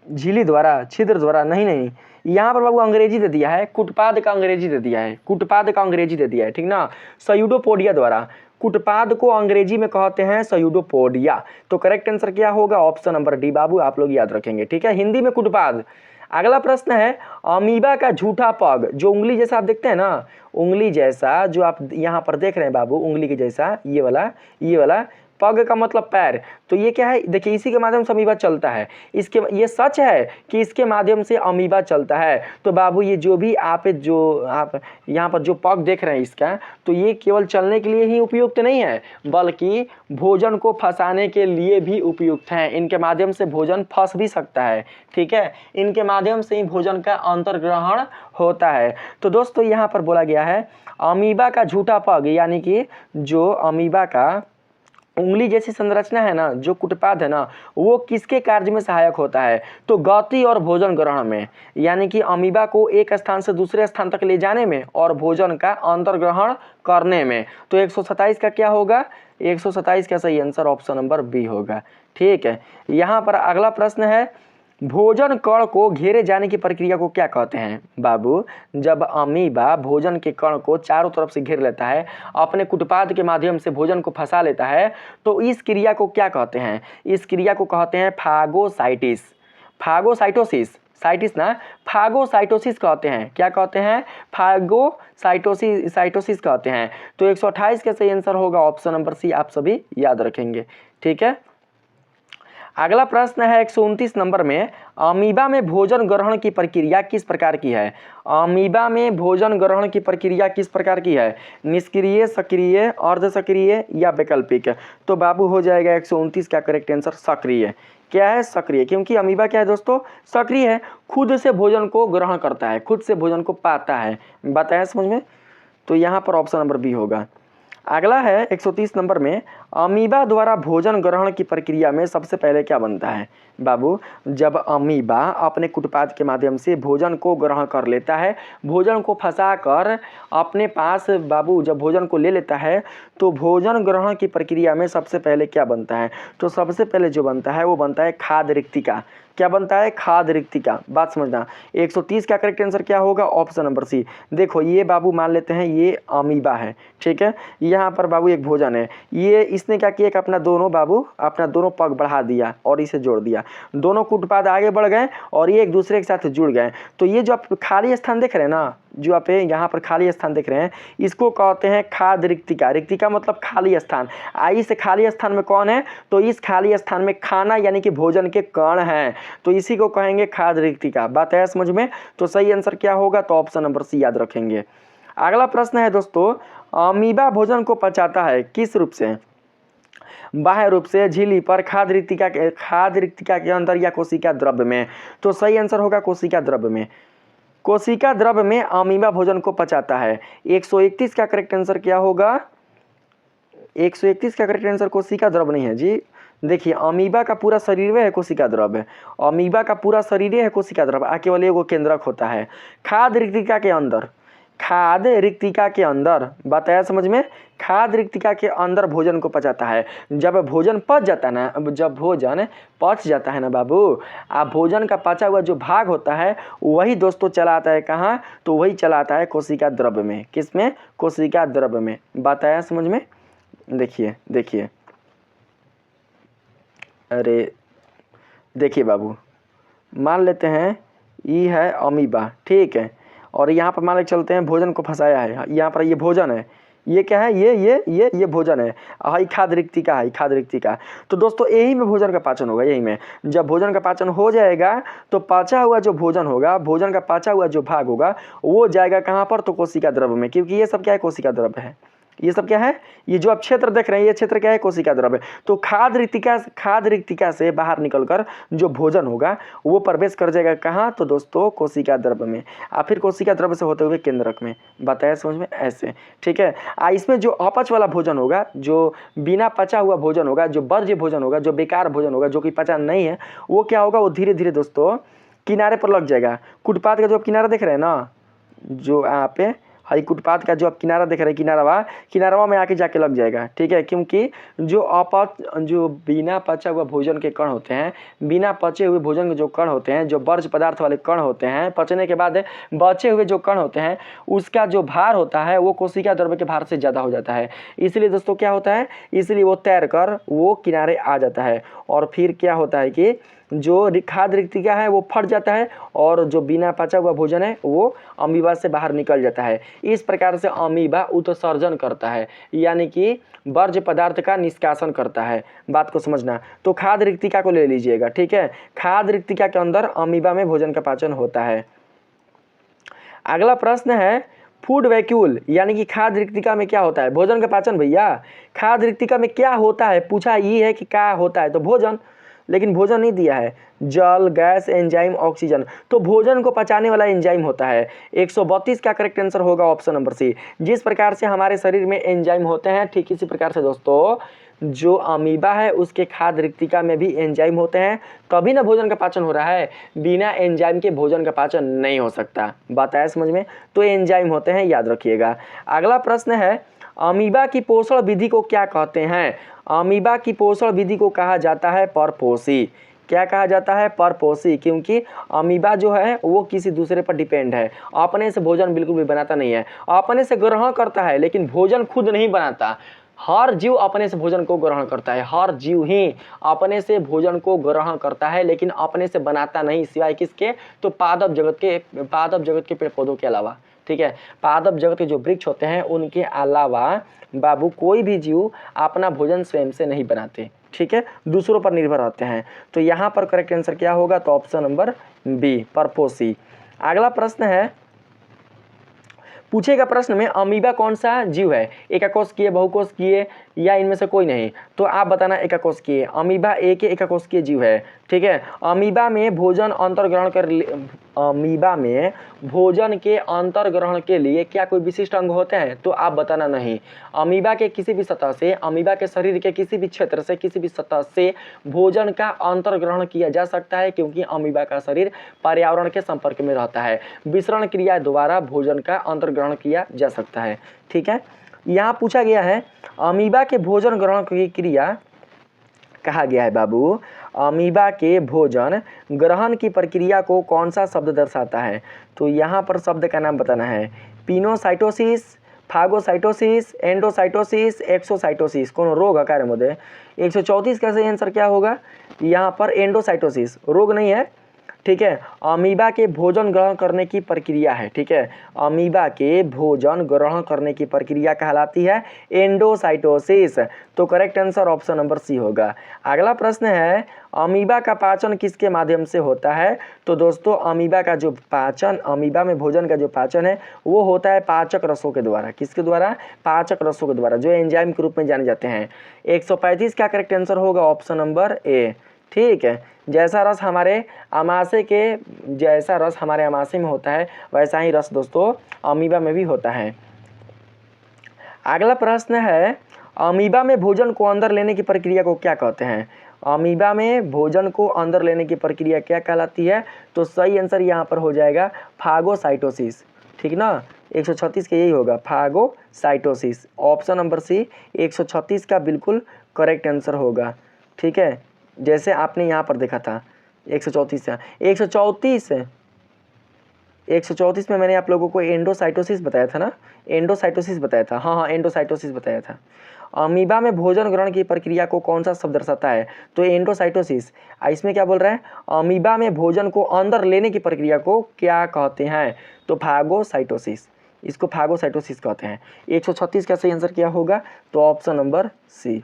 झिल्ली द्वारा, छिद्र द्वारा, नहीं, यहाँ पर बाबू अंग्रेजी दे दिया है, कुटपाद का अंग्रेजी दे दिया है, कुटपाद का अंग्रेजी दे दिया है। ठीक ना, सयूडोपोडिया द्वारा। कुटपाद को अंग्रेजी में कहते हैं सयूडोपोडिया। तो करेक्ट आंसर क्या होगा? ऑप्शन नंबर डी बाबू, आप लोग याद रखेंगे। ठीक है, हिंदी में कुटपाद। अगला प्रश्न है, अमीबा का झूठा पग, जो उंगली जैसा आप देखते हैं ना, उंगली जैसा जो आप यहाँ पर देख रहे हैं बाबू, उंगली के जैसा ये वाला पग का मतलब पैर। तो ये क्या है? देखिए इसी के माध्यम से अमीबा चलता है। इसके ये सच है कि इसके माध्यम से अमीबा चलता है। तो बाबू ये जो भी आप यहाँ पर जो पग देख रहे हैं इसका, तो ये केवल चलने के लिए ही उपयुक्त नहीं है, बल्कि भोजन को फंसाने के लिए भी उपयुक्त हैं। इनके माध्यम से भोजन फंस भी सकता है। ठीक है, इनके माध्यम से ही भोजन का अंतर्ग्रहण होता है। तो दोस्तों यहाँ पर बोला गया है अमीबा का झूठा पग, यानी कि जो अमीबा का उंगली जैसी संरचना है ना, जो कुटपाद है ना, वो किसके कार्य में सहायक होता है? तो गति और भोजन ग्रहण में, यानी कि अमीबा को एक स्थान से दूसरे स्थान तक ले जाने में और भोजन का अंतर्ग्रहण करने में। तो 127 का क्या होगा? 127 का सही आंसर ऑप्शन नंबर बी होगा। ठीक है, यहाँ पर अगला प्रश्न है, भोजन कण को घेरे जाने की प्रक्रिया को क्या कहते हैं? बाबू जब अमीबा भोजन के कण को चारों तरफ से घेर लेता है, अपने कुटपाद के माध्यम से भोजन को फंसा लेता है, तो इस क्रिया को क्या कहते हैं? इस क्रिया को कहते हैं फागोसाइटिस। फागोसाइटोसिस, साइटिस ना, फागोसाइटोसिस कहते हैं। क्या कहते हैं? फागोसाइटोसिस कहते हैं। तो 128 का सही आंसर होगा ऑप्शन नंबर सी, आप सभी याद रखेंगे। ठीक है, अगला प्रश्न है 129 नंबर में, अमीबा में भोजन ग्रहण की प्रक्रिया किस प्रकार की है? अमीबा में भोजन ग्रहण की प्रक्रिया किस प्रकार की है? निष्क्रिय, सक्रिय, अर्ध सक्रिय या वैकल्पिक? तो बाबू हो जाएगा 129 का करेक्ट आंसर सक्रिय। क्या है? सक्रिय, क्योंकि अमीबा क्या है दोस्तों? सक्रिय है, खुद से भोजन को ग्रहण करता है, खुद से भोजन को पाता है। बताया समझ में? तो यहाँ पर ऑप्शन नंबर बी होगा। अगला है 130 नंबर में, अमीबा द्वारा भोजन ग्रहण की प्रक्रिया में सबसे पहले क्या बनता है? बाबू जब अमीबा अपने कुटपाद के माध्यम से भोजन को ग्रहण कर लेता है, भोजन को फंसाकर अपने पास बाबू जब भोजन को ले लेता है, तो भोजन ग्रहण की प्रक्रिया में सबसे पहले क्या बनता है? तो सबसे पहले जो बनता है वो बनता है खाद्य रिक्तिका। क्या बनता है? खाद्य रिक्तिका। बात समझना। 130 का करेक्ट आंसर क्या होगा? Option number C. देखो ये बाबू मान लेते हैं ये अमीबा है, ठीक है, यहाँ पर बाबू एक भोजन है, ये इसने क्या किया कि अपना दोनों पग बढ़ा दिया और इसे जोड़ दिया, दोनों कुटपाद आगे बढ़ गए और ये एक दूसरे के साथ जुड़ गए। तो ये जो आप खाली स्थान देख रहे हैं ना, जो आप यहाँ पर खाली स्थान देख रहे हैं, इसको कहते हैं खाद्य रिक्तिका। रिक्तिका मतलब खाली स्थान। इस खाली स्थान में कौन है? तो इस खाली स्थान में खाना यानी कि भोजन के कण हैं, तो इसी को कहेंगे खाद्य रिक्तिका। बात है समझ में? तो सही आंसर क्या होगा? तो ऑप्शन नंबर सी याद रखेंगे। अगला प्रश्न है दोस्तों, अमीबा भोजन को पचाता है किस रूप से? बाह्य रूप से, झिल्ली पर, खाद्य रिक्तिका के अंदर या कोशिका द्रव्य में? तो सही आंसर होगा कोशिका द्रव्य में। कोशिका द्रव्य में अमीबा भोजन को पचाता है। 131 का करेक्ट आंसर क्या होगा? 131 का करेक्ट आंसर कोशिका द्रव्य नहीं है जी, देखिए अमीबा का पूरा शरीर है कोशिका द्रव है, अमीबा का पूरा शरीर है कोशिका द्रव, केवल एगो केंद्रक होता है। खाद्य रिक्तिका के अंदर, खाद्य रिक्तिका के अंदर, बताया समझ में, खाद्य रिक्तिका के अंदर भोजन को पचाता है। जब भोजन पच जाता है ना, जब भोजन पच जाता है ना बाबू, आप भोजन का पचा हुआ जो भाग होता है वही दोस्तों चला आता है कहाँ, तो वही चला आता है कोशिका द्रव्य में। किस में? कोशिका द्रव्य में। बताया समझ में। देखिए देखिए, अरे देखिए बाबू, मान लेते हैं ये है अमीबा, ठीक है, और यहाँ पर मान ले चलते हैं भोजन को फंसाया है, यहाँ पर ये भोजन है, ये क्या है, ये भोजन है, हाई खाद्य रिक्तिका है, खाद्य रिक्तिका। तो दोस्तों यही में भोजन का पाचन होगा, यही में जब भोजन का पाचन हो जाएगा तो पचा हुआ जो भोजन होगा, भोजन का पचा हुआ जो भाग होगा वो जाएगा कहाँ पर, तो कोशिका द्रव्य में, क्योंकि ये सब क्या है, कोशिका द्रव्य है। ये सब क्या है, ये जो आप क्षेत्र देख रहे हैं ये क्षेत्र क्या है, कोशिका द्रव्य। तो खाद्य रिक्तिका से बाहर निकलकर जो भोजन होगा वो प्रवेश कर जाएगा कहाँ, तो दोस्तों कोशिका द्रव्य में, और फिर कोशिका द्रव्य से होते हुए केंद्रक में। बताया समझ में, ऐसे, ठीक है। इसमें जो अपच वाला भोजन होगा, जो बिना पचा हुआ भोजन होगा, जो वर्ज्य भोजन होगा, जो बेकार भोजन होगा, जो कि पचा नहीं है, वो क्या होगा, वो धीरे धीरे दोस्तों किनारे पर लग जाएगा। फुटपाथ का जो आप किनारा देख रहे हैं ना, जो यहाँ पे हाई फुटपाथ का जो आप किनारा देख रहे हैं, किनारवा में आके जाके लग जाएगा, ठीक है। क्योंकि जो बिना पचा हुआ भोजन के कण होते हैं, बिना पचे हुए भोजन के जो कण होते हैं, जो वर्ज्य पदार्थ वाले कण होते हैं, पचने के बाद बचे हुए जो कण होते हैं उसका जो भार होता है वो कोशिका द्रव्य के भार से ज़्यादा हो जाता है। इसलिए दोस्तों क्या होता है, इसलिए वो तैर कर वो किनारे आ जाता है, और फिर क्या होता है कि जो खाद्य रिक्तिका है वो फट जाता है, और जो बिना पचा हुआ भोजन है वो अमीबा से बाहर निकल जाता है। इस प्रकार से अमीबा उत्सर्जन करता है, यानी कि वर्ज्य पदार्थ का निष्कासन करता है। बात को समझना। तो खाद्य रिक्तिका को ले लीजिएगा, ठीक है। खाद्य रिक्तिका के अंदर अमीबा में भोजन का पाचन होता है। अगला प्रश्न है, फूड वैक्यूल यानी कि खाद्य रिक्तिका में क्या होता है, भोजन का पाचन। भैया खाद्य रिक्तिका में क्या होता है, पूछा ये है कि क्या होता है, तो भोजन, लेकिन भोजन नहीं दिया है, जल, गैस, एंजाइम, ऑक्सीजन। तो भोजन को पचाने वाला एंजाइम होता है। 132 का करेक्ट आंसर होगा ऑप्शन नंबर सी। जिस प्रकार से हमारे शरीर में एंजाइम होते हैं, ठीक इसी प्रकार से दोस्तों जो अमीबा है उसके खाद्य रिक्तिका में भी एंजाइम होते हैं, तभी ना भोजन का पाचन हो रहा है। बिना एंजाइम के भोजन का पाचन नहीं हो सकता। बात आया समझ में। तो एंजाइम होते हैं, याद रखिएगा। अगला प्रश्न है, अमीबा की पोषण विधि को क्या कहते हैं। अमीबा की पोषण विधि को कहा जाता है परपोषी। क्या कहा जाता है, परपोषी। क्योंकि अमीबा जो है वो किसी दूसरे पर डिपेंड है, अपने से भोजन बिल्कुल भी बनाता नहीं है। अपने से ग्रहण करता है लेकिन भोजन खुद नहीं बनाता। हर जीव अपने से भोजन को ग्रहण करता है, हर जीव ही अपने से भोजन को ग्रहण करता है, लेकिन अपने से बनाता नहीं, सिवाय किसके, तो पादप जगत के पेड़ पौधों के अलावा, ठीक है। पादप जगत के जो वृक्ष होते हैं उनके अलावा बाबू कोई भी जीव अपना भोजन स्वयं से नहीं बनाते, ठीक है, दूसरों पर निर्भर रहते हैं। तो यहाँ पर करेक्ट आंसर क्या होगा, तो ऑप्शन नंबर बी, परपोषी। अगला प्रश्न है, पूछेगा प्रश्न में अमीबा कौन सा जीव है, एकाकोशिकीय, बहुकोशिकीय या इनमें से कोई नहीं। तो आप बताना एकाकोशिकीय। अमीबा एक एकाकोशिकीय जीव है, ठीक है। अमीबा में भोजन के अंतर्ग्रहण के लिए क्या कोई विशिष्ट अंग होते हैं, तो आप बताना नहीं। अमीबा के किसी भी सतह से, अमीबा के शरीर के किसी भी क्षेत्र से, किसी भी सतह से भोजन का अंतर्ग्रहण किया जा सकता है, क्योंकि अमीबा का शरीर पर्यावरण के संपर्क में रहता है। विसरण क्रिया द्वारा भोजन का अंतर्ग्रहण किया जा सकता है, ठीक है। यहाँ पूछा गया है अमीबा के भोजन ग्रहण की क्रिया, कहा गया है बाबू अमीबा के भोजन ग्रहण की प्रक्रिया को कौन सा शब्द दर्शाता है। तो यहाँ पर शब्द का नाम बताना है। Pinocytosis, phagocytosis, endocytosis, exocytosis. कौन रोग है कार्य मुद्दे 134 का सही आंसर क्या होगा, यहाँ पर एंडोसाइटोसिस, रोग नहीं है, ठीक है। अमीबा के भोजन ग्रहण करने की प्रक्रिया है, ठीक है। अमीबा के भोजन ग्रहण करने की प्रक्रिया कहलाती है एंडोसाइटोसिस। तो correct answer option number C होगा। अगला प्रश्न है, अमीबा का पाचन किसके माध्यम से होता है। तो दोस्तों अमीबा का जो पाचन, अमीबा में भोजन का जो पाचन है वो होता है पाचक रसों के द्वारा। किसके द्वारा, पाचक रसों के द्वारा, जो एंजाइम के रूप में जाने जाते हैं। 135 का करेक्ट आंसर होगा ऑप्शन नंबर ए, ठीक है। जैसा रस हमारे अमाशय में होता है वैसा ही रस दोस्तों अमीबा में भी होता है। अगला प्रश्न है, अमीबा में भोजन को अंदर लेने की प्रक्रिया को क्या कहते हैं। अमीबा में भोजन को अंदर लेने की प्रक्रिया क्या कहलाती है? तो सही आंसर यहाँ पर हो जाएगा फागोसाइटोसिस। ठीक ना, 136 का यही होगा, फागोसाइटोसिस। ऑप्शन नंबर सी 136 का बिल्कुल करेक्ट आंसर होगा। ठीक है, जैसे आपने यहाँ पर देखा था 134 है। 134 में मैंने आप लोगों को एंडोसाइटोसिस बताया था ना, एंडोसाइटोसिस बताया था। हाँ, एंडोसाइटोसिस बताया था। अमीबा में भोजन ग्रहण की प्रक्रिया को कौन सा शब्द दर्शाता है? तो एंडोसाइटोसिस। इसमें क्या बोल रहे हैं? अमीबा में भोजन को अंदर लेने की प्रक्रिया को क्या कहते हैं? तो फागोसाइटोसिस। इसको फागोसाइटोसिस कहते हैं। 136 का सही आंसर क्या होगा? तो ऑप्शन नंबर सी।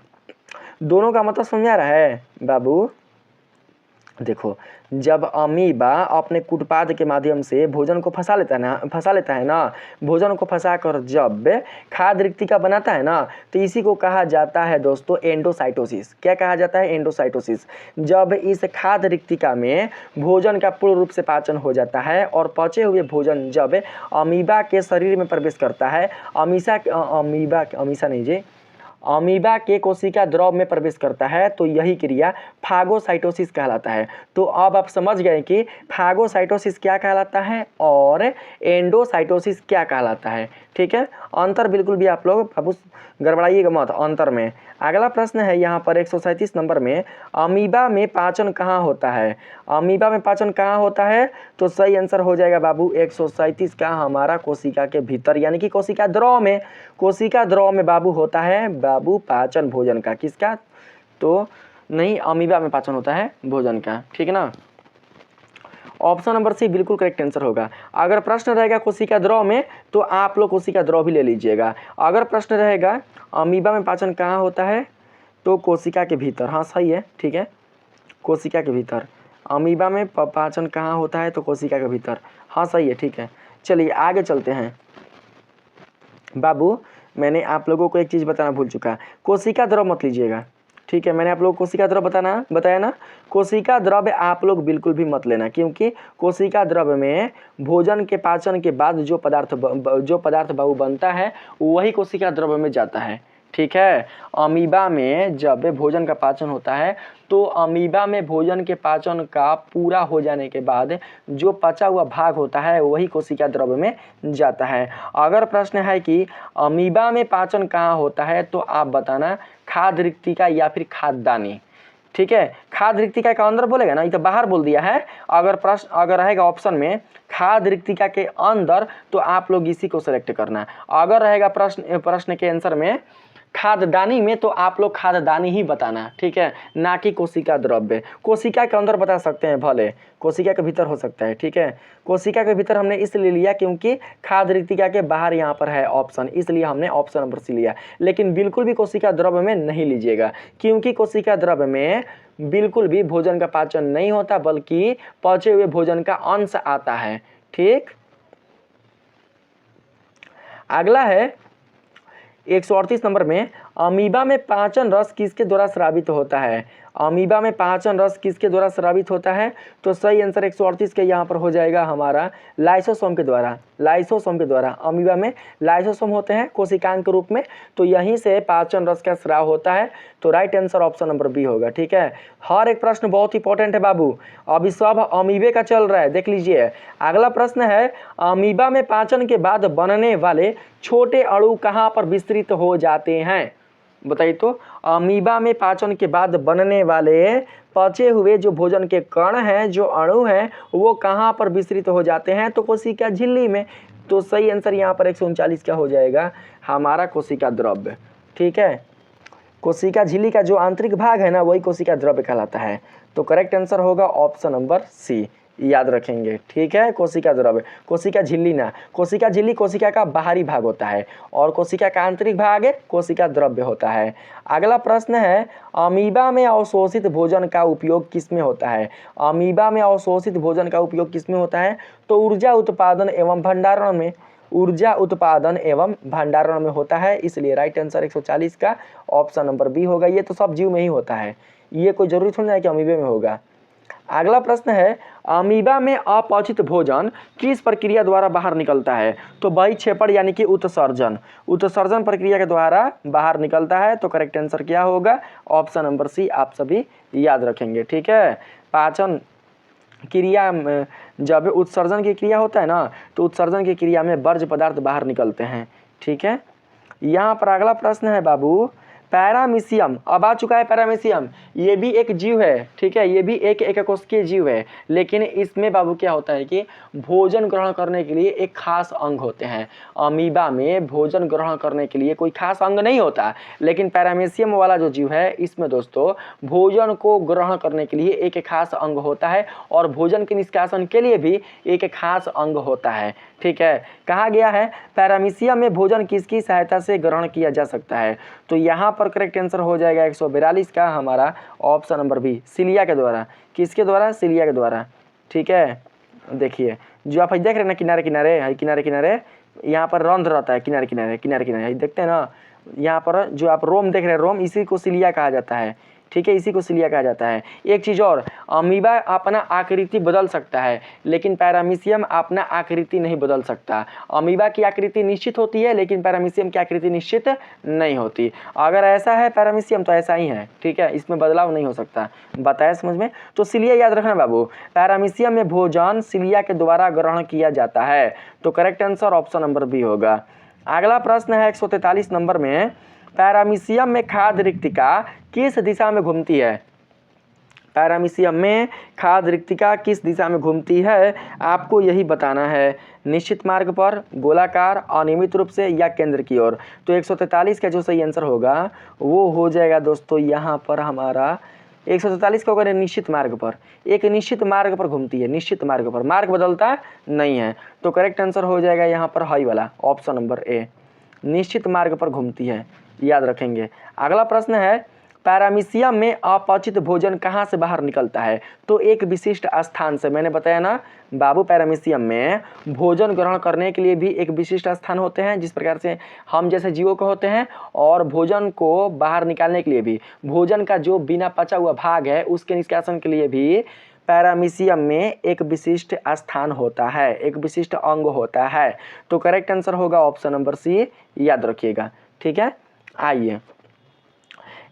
दोनों का मतलब समझ आ रहा है बाबू? देखो, जब अमीबा अपने कुटपाद के माध्यम से भोजन को फंसा लेता है ना, भोजन को फंसाकर जब खाद्य रिक्तिका बनाता है ना, तो इसी को कहा जाता है दोस्तों एंडोसाइटोसिस। क्या कहा जाता है? एंडोसाइटोसिस। जब इस खाद्य रिक्तिका में भोजन का पूर्ण रूप से पाचन हो जाता है और पचे हुए भोजन जब अमीबा के शरीर में प्रवेश करता है, अमीबा के कोशिका द्रव में प्रवेश करता है, तो यही क्रिया फागोसाइटोसिस कहलाता है। तो अब आप समझ गए कि फागोसाइटोसिस क्या कहलाता है और एंडोसाइटोसिस क्या कहलाता है। ठीक है, अंतर बिल्कुल भी आप लोग बाबू गड़बड़ाइएगा मत अंतर में। अगला प्रश्न है यहाँ पर 137 नंबर में, अमीबा में पाचन कहाँ होता है? अमीबा में पाचन कहाँ होता है? तो सही आंसर हो जाएगा बाबू 137 का हमारा कोशिका के भीतर, यानी कि कोशिका द्रव में। कोशिका द्रव में बाबू होता है बाबू पाचन भोजन का। किसका? तो नहीं, अमीबा में पाचन होता है भोजन का। ठीक है ना, ऑप्शन नंबर सी बिल्कुल करेक्ट आंसर होगा। अगर प्रश्न रहेगा कोशिका द्रव में तो आप लोग कोशिका द्रव भी ले लीजिएगा। अगर प्रश्न रहेगा अमीबा में पाचन कहाँ होता है, तो कोशिका के भीतर। हाँ सही है, ठीक है, कोशिका के भीतर। अमीबा में पाचन कहाँ होता है? तो कोशिका के भीतर। हाँ सही है, ठीक है। चलिए आगे चलते हैं बाबू। मैंने आप लोगों को एक चीज़ बताना भूल चुका, कोशिका द्रव मत लीजिएगा। ठीक है, मैंने आप लोगों को कोशिका द्रव बताया ना, कोशिका द्रव आप लोग बिल्कुल भी मत लेना, क्योंकि कोशिका द्रव में भोजन के पाचन के बाद जो पदार्थ बाबू बनता है वही कोशिका द्रव में जाता है। ठीक है, अमीबा में जब भोजन का पाचन होता है तो अमीबा में भोजन के पाचन का पूरा हो जाने के बाद जो पचा हुआ भाग होता है वही कोशिका द्रव में जाता है। अगर प्रश्न है कि अमीबा में पाचन कहाँ होता है, तो आप बताना खाद्य रिक्तिका या फिर खाद्यदानी। ठीक है, खाद्य रिक्तिका का अंदर बोलेगा ना, ये तो बाहर बोल दिया है। अगर रहेगा ऑप्शन में खाद्य रिक्तिका के अंदर तो आप लोग इसी को सेलेक्ट करना। अगर रहेगा प्रश्न के आंसर में खाद्यदानी में तो आप लोग खाद्यदानी ही बताना। ठीक है, ना कि कोशिका द्रव्य। कोशिका के अंदर बता सकते हैं, भले कोशिका के भीतर हो सकता है। ठीक है, कोशिका के भीतर हमने इसलिए लिया क्योंकि खाद्य रिक्तिका के बाहर यहाँ पर है ऑप्शन, इसलिए हमने ऑप्शन नंबर सी लिया। लेकिन बिल्कुल भी कोशिका द्रव्य में नहीं लीजिएगा, क्योंकि कोशिका द्रव्य में बिल्कुल भी भोजन का पाचन नहीं होता, बल्कि पचे हुए भोजन का अंश आता है। ठीक, अगला है 138 नंबर में, अमीबा में पाचन रस किसके द्वारा स्रावित होता है? अमीबा में पाचन रस किसके द्वारा स्रावित होता है? तो सही आंसर 138 के यहाँ पर हो जाएगा हमारा लाइसोसोम के द्वारा। लाइसोसोम के द्वारा, अमीबा में लाइसोसोम होते हैं कोशिकांग के रूप में, तो यहीं से पाचन रस का स्राव होता है। तो right answer option number B होगा। ठीक है, हर एक प्रश्न बहुत इंपॉर्टेंट है बाबू, अभी सब अमीबे का चल रहा है, देख लीजिए। अगला प्रश्न है, अमीबा में पाचन के बाद बनने वाले छोटे अणु कहाँ पर विस्तृत हो जाते हैं? बताइए तो, अमीबा में पाचन के बाद बनने वाले पचे हुए जो भोजन के कण हैं, जो अणु हैं, वो कहाँ पर विस्तृत हो जाते हैं? तो कोशिका झिल्ली में। तो सही आंसर यहाँ पर 139 का हो जाएगा हमारा कोशिका द्रव्य। ठीक है, कोशिका झिल्ली का जो आंतरिक भाग है ना, वही कोशिका द्रव्य कहलाता है। तो करेक्ट आंसर होगा ऑप्शन नंबर सी, याद रखेंगे। ठीक है, कोशिका द्रव्य, कोशिका झिल्ली ना, कोशिका झिल्ली कोशिका का बाहरी भाग होता है और कोशिका का आंतरिक भाग कोशिका द्रव्य होता है। अगला प्रश्न है, अमीबा में अवशोषित भोजन का उपयोग किसमें होता है? अमीबा में अवशोषित भोजन का उपयोग किसमें होता है? तो ऊर्जा उत्पादन एवं भंडारण में। ऊर्जा उत्पादन एवं भंडारण में होता है, इसलिए राइट आंसर 140 का ऑप्शन नंबर बी होगा। ये तो सब जीव में ही होता है, ये कोई जरूरी थोड़ी ना है कि अमीबे में होगा। अगला प्रश्न है, अमीबा में अपचित भोजन किस प्रक्रिया द्वारा बाहर निकलता है? तो बहिक्षेपण यानी कि उत्सर्जन, उत्सर्जन प्रक्रिया के द्वारा बाहर निकलता है। तो करेक्ट आंसर क्या होगा? ऑप्शन नंबर सी आप सभी याद रखेंगे। ठीक है, पाचन क्रिया में जब उत्सर्जन की क्रिया होता है ना, तो उत्सर्जन की क्रिया में वर्ज्य पदार्थ बाहर निकलते हैं। ठीक है, यहाँ पर अगला प्रश्न है बाबू, पैरामीशियम। अब आ चुका है पैरामीशियम, ये भी एक जीव है। ठीक है, ये भी एक एककोशिकीय जीव है, लेकिन इसमें बाबू क्या होता है कि भोजन ग्रहण करने के लिए एक खास अंग होते हैं। अमीबा में भोजन ग्रहण करने के लिए कोई खास अंग नहीं होता, लेकिन पैरामीशियम वाला जो जीव है इसमें दोस्तों भोजन को ग्रहण करने के लिए एक खास अंग होता है और भोजन के निष्कासन के लिए भी एक खास अंग होता है। ठीक है, कहा गया है पैरामीशियम में भोजन किसकी सहायता से ग्रहण किया जा सकता है, तो यहाँ पर करेक्ट आंसर हो जाएगा 142 का हमारा ऑप्शन नंबर बी, सिलिया के द्वारा। किसके द्वारा? सिलिया के द्वारा। ठीक है, देखिए जो आप देख रहे हैं ना किनारे किनारे, किनारे किनारे यहाँ पर रंध्र रहता है, किनारे किनारे किनारे किनारे देखते हैं ना, यहाँ पर जो आप रोम देख रहे हैं, रोम, इसी को सिलिया कहा जाता है। ठीक है, इसी को सिलिया कहा जाता है। एक चीज़ और, अमीबा अपना आकृति बदल सकता है, लेकिन पैरामीशियम अपना आकृति नहीं बदल सकता। अमीबा की आकृति निश्चित होती है, लेकिन पैरामीशियम की आकृति निश्चित नहीं होती। अगर ऐसा है पैरामीशियम तो ऐसा ही है। ठीक है, इसमें बदलाव नहीं हो सकता। बताया समझ में? तो सिलिया याद रखना बाबू, पैरामीशियम में भोजन सिलिया के द्वारा ग्रहण किया जाता है, तो correct answer option number B होगा। अगला प्रश्न है 143 नंबर में, पैरामीशियम में खाद्य रिक्तिका किस दिशा में घूमती है? पैरामीशियम में खाद्य रिक्तिका किस दिशा में घूमती है, आपको यही बताना है। निश्चित मार्ग पर, गोलाकार, अनियमित रूप से, या केंद्र की ओर। तो 143 का जो सही आंसर होगा वो हो जाएगा दोस्तों यहाँ पर हमारा 143 का होगा निश्चित मार्ग पर। एक निश्चित मार्ग पर घूमती है, निश्चित मार्ग पर, मार्ग बदलता नहीं है। तो करेक्ट आंसर हो जाएगा यहाँ पर हाई वाला ऑप्शन नंबर ए, निश्चित मार्ग पर घूमती है, याद रखेंगे। अगला प्रश्न है, पैरामीशियम में अपचित भोजन कहाँ से बाहर निकलता है? तो एक विशिष्ट स्थान से। मैंने बताया ना बाबू, पैरामीशियम में भोजन ग्रहण करने के लिए भी एक विशिष्ट स्थान होते हैं, जिस प्रकार से हम जैसे जीवों को होते हैं, और भोजन को बाहर निकालने के लिए भी, भोजन का जो बिना पचा हुआ भाग है उसके निष्कासन के लिए भी पैरामीशियम में एक विशिष्ट स्थान होता है, एक विशिष्ट अंग होता है। तो करेक्ट आंसर होगा ऑप्शन नंबर सी, याद रखिएगा। ठीक है, आइए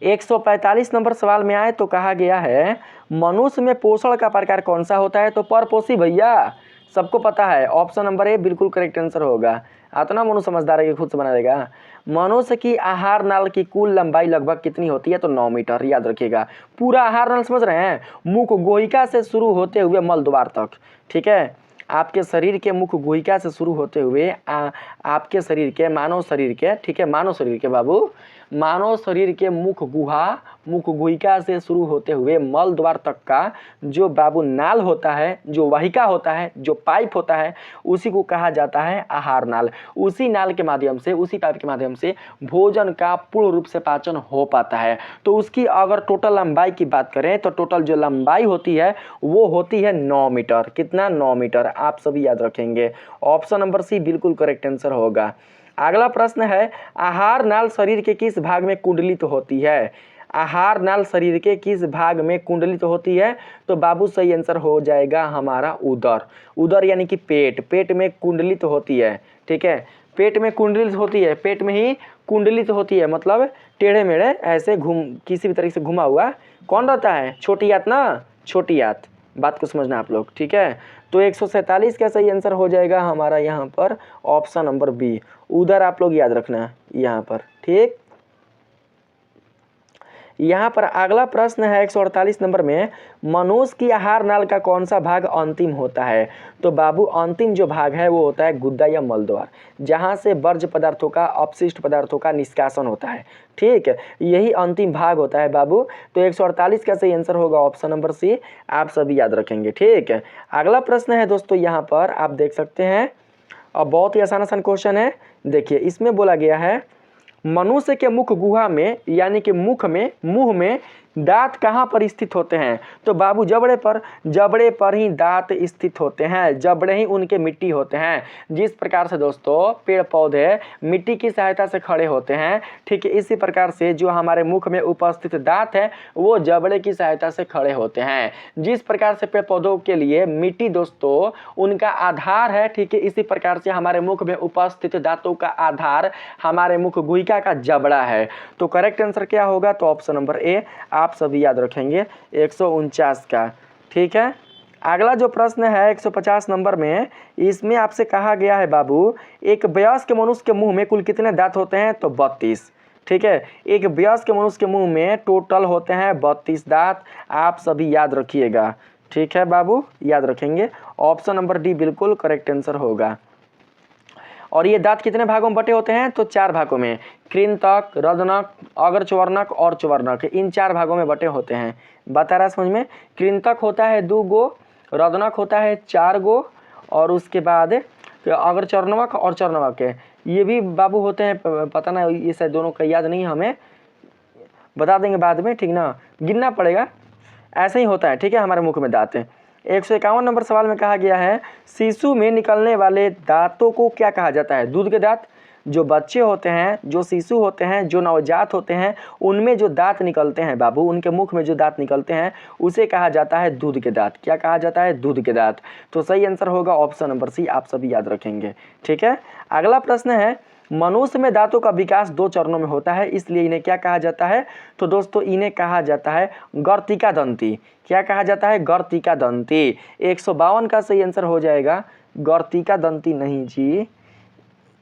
145 नंबर सवाल में आए तो कहा गया है, मनुष्य में पोषण का प्रकार कौन सा होता है? तो परपोषी भैया, सबको पता है, ऑप्शन नंबर ए बिल्कुल करेक्ट आंसर होगा। इतना मनुष्य समझदार है कि खुद से बना देगा। मनुष्य की आहार नाल की कुल लंबाई लगभग कितनी होती है? तो 9 मीटर, याद रखिएगा। पूरा आहार नाल समझ रहे हैं, मुख गुहिका से शुरू होते हुए मल द्वार तक। ठीक है, आपके शरीर के मुख गुहिका से शुरू होते हुए आपके शरीर के, मानव शरीर के, ठीक है, मानव शरीर के बाबू, मानव शरीर के मुख गुहिका से शुरू होते हुए मल द्वार तक का जो बाबू नाल होता है, जो वाहिका होता है, जो पाइप होता है, उसी को कहा जाता है आहार नाल। उसी नाल के माध्यम से, उसी पाइप के माध्यम से भोजन का पूर्ण रूप से पाचन हो पाता है। तो उसकी अगर टोटल लंबाई की बात करें तो टोटल जो लंबाई होती है वो होती है 9 मीटर। कितना? 9 मीटर। आप सभी याद रखेंगे, ऑप्शन नंबर सी बिल्कुल करेक्ट आंसर होगा। अगला प्रश्न है, आहार नाल शरीर के किस भाग में कुंडलित होती है? आहार नाल शरीर के किस भाग में कुंडलित होती है? तो बाबू सही आंसर हो जाएगा हमारा उदर। उदर यानी कि पेट, पेट में कुंडलित होती है। ठीक है, पेट में कुंडलित होती है, पेट में ही कुंडलित होती है, मतलब टेढ़े मेढ़े ऐसे किसी भी तरीके से घुमा हुआ कौन रहता है? छोटी आंत ना, छोटी आंत, बात को समझना आप लोग। ठीक है, तो 147 का सही आंसर हो जाएगा हमारा यहाँ पर ऑप्शन नंबर बी, उधर आप लोग याद रखना यहाँ पर। ठीक, यहाँ पर अगला प्रश्न है 148 नंबर में, मनुष्य की आहार नाल का कौन सा भाग अंतिम होता है? तो बाबू अंतिम जो भाग है वो होता है गुद्दा या मलद्वार, जहाँ से वर्ज्य पदार्थों का, अपशिष्ट पदार्थों का निष्कासन होता है। ठीक, यही अंतिम भाग होता है बाबू। तो 148 का सही आंसर होगा ऑप्शन नंबर सी, आप सभी याद रखेंगे। ठीक है, अगला प्रश्न है दोस्तों, यहाँ पर आप देख सकते हैं, अब बहुत ही आसान क्वेश्चन है। देखिए, इसमें बोला गया है, मनुष्य के मुख गुहा में यानी कि मुख में, मुंह में दांत कहाँ पर स्थित होते हैं? तो बाबू जबड़े पर ही दांत स्थित होते हैं, जबड़े ही उनके मिट्टी होते हैं। जिस प्रकार से दोस्तों पेड़ पौधे मिट्टी की सहायता से खड़े होते हैं, ठीक है, इसी प्रकार से जो हमारे मुख में उपस्थित दांत है वो जबड़े की सहायता से खड़े होते हैं। जिस प्रकार से पेड़ पौधों के लिए मिट्टी दोस्तों उनका आधार है, ठीक है, इसी प्रकार से हमारे मुख में उपस्थित दांतों का आधार हमारे मुख गुहिका का जबड़ा है। तो करेक्ट आंसर क्या होगा? तो ऑप्शन नंबर ए, आप सभी याद रखेंगे 149 का। ठीक है, अगला जो प्रश्न है 150 नंबर में, इसमें आपसे कहा गया है बाबू, एक वयस्क मनुष्य के मुंह में कुल कितने दांत होते हैं? तो 32। ठीक है, एक वयस्क मनुष्य के मुंह में टोटल होते हैं 32 दांत, आप सभी याद रखिएगा। ठीक है बाबू, याद रखेंगे। ऑप्शन नंबर डी बिल्कुल करेक्ट आंसर होगा। और ये दांत कितने भागों में बटे होते हैं? तो 4 भागों में, कृंतक, रदनक, अग्रच्वर्णक और च्वर्णक, इन 4 भागों में बटे होते हैं। बता रहा समझ में? कृंतक होता है 2 गो, रदनक होता है 4 गो, और उसके बाद अग्रच्वर्णक और च्वर्णक ये भी बाबू होते हैं, पता ना ये शायद दोनों का याद नहीं, हमें बता देंगे बाद में, ठीक ना, गिनना पड़ेगा। ऐसे ही होता है। ठीक है, हमारे मुख में दांत है। 151 नंबर सवाल में कहा गया है, शिशु में निकलने वाले दांतों को क्या कहा जाता है? दूध के दांत। जो बच्चे होते हैं, जो शिशु होते हैं, जो नवजात होते हैं, उनमें जो दांत निकलते हैं बाबू, उनके मुख में जो दांत निकलते हैं उसे कहा जाता है दूध के दांत। क्या कहा जाता है? दूध के दांत। तो सही आंसर होगा ऑप्शन नंबर सी, आप सभी याद रखेंगे। ठीक है, अगला प्रश्न है, मनुष्य में दांतों का विकास 2 चरणों में होता है, इसलिए इन्हें क्या कहा जाता है? तो दोस्तों इन्हें कहा जाता है गर्तिका दंती। क्या कहा जाता है? गर्तिका दंती। 152 का सही आंसर हो जाएगा गर्तिका दंती नहीं जी,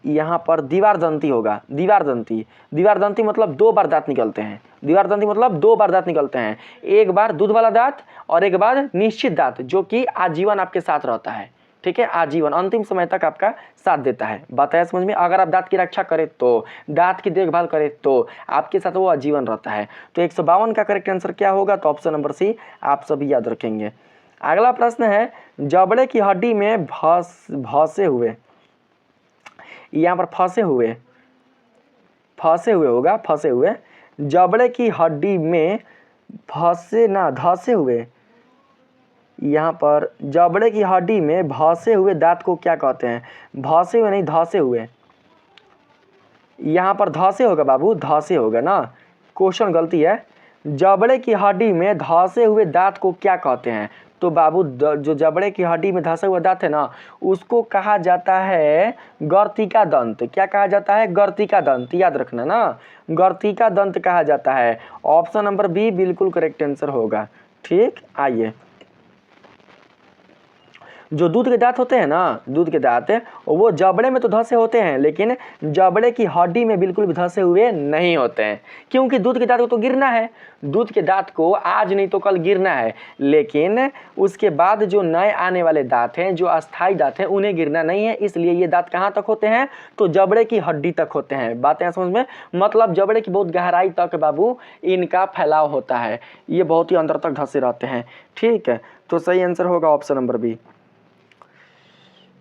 यहाँ पर दीवार दंती होगा। दीवार दंती, दीवार दंती मतलब 2 बार दांत निकलते हैं। दीवार दंती मतलब 2 बार दांत निकलते हैं, एक बार दूध वाला दांत और एक बार निश्चित दांत, जो कि आजीवन आपके साथ रहता है। ठीक है, आजीवन, अंतिम समय तक आपका साथ देता है। बात है समझ में? अगर आप दांत की रक्षा करें तो, दांत की देखभाल करें तो आपके साथ वो आजीवन रहता है। तो 152 का करेक्ट आंसर क्या होगा? तो ऑप्शन नंबर सी, आप सभी याद रखेंगे। अगला प्रश्न है, जबड़े की हड्डी में फंसे हुए, यहाँ पर फंसे हुए होगा, फंसे हुए, जबड़े की हड्डी में फंसे ना धंसे हुए, यहाँ पर जबड़े की हड्डी में फंसे हुए दांत को क्या कहते हैं? फंसे हुए नहीं, धंसे हुए। यहाँ पर धंसे होगा बाबू, धंसे होगा ना, क्वेश्चन गलती है। जबड़े की हड्डी में धंसे हुए दांत को क्या कहते हैं? तो बाबू जो जबड़े की हड्डी में धंसा हुआ दांत है ना, उसको कहा जाता है गर्तिका दंत। क्या कहा जाता है? गर्तिका दंत, याद रखना ना, गर्तिका दंत कहा जाता है। ऑप्शन नंबर बी बिल्कुल करेक्ट आंसर होगा। ठीक, आइए, जो दूध के दांत होते हैं ना, दूध के दांत वो जबड़े में तो धंसे होते हैं, लेकिन जबड़े की हड्डी में बिल्कुल भी धंसे हुए नहीं होते हैं, क्योंकि दूध के दांत को तो गिरना है। दूध के दांत को आज नहीं तो कल गिरना है, लेकिन उसके बाद जो नए आने वाले दांत हैं, जो अस्थायी दांत हैं, उन्हें गिरना नहीं है। इसलिए ये दांत कहाँ तक होते हैं? तो जबड़े की हड्डी तक होते हैं। बातें समझ में? मतलब जबड़े की बहुत गहराई तक बाबू इनका फैलाव होता है, ये बहुत ही अंदर तक धंसे रहते हैं। ठीक है, तो सही आंसर होगा ऑप्शन नंबर बी।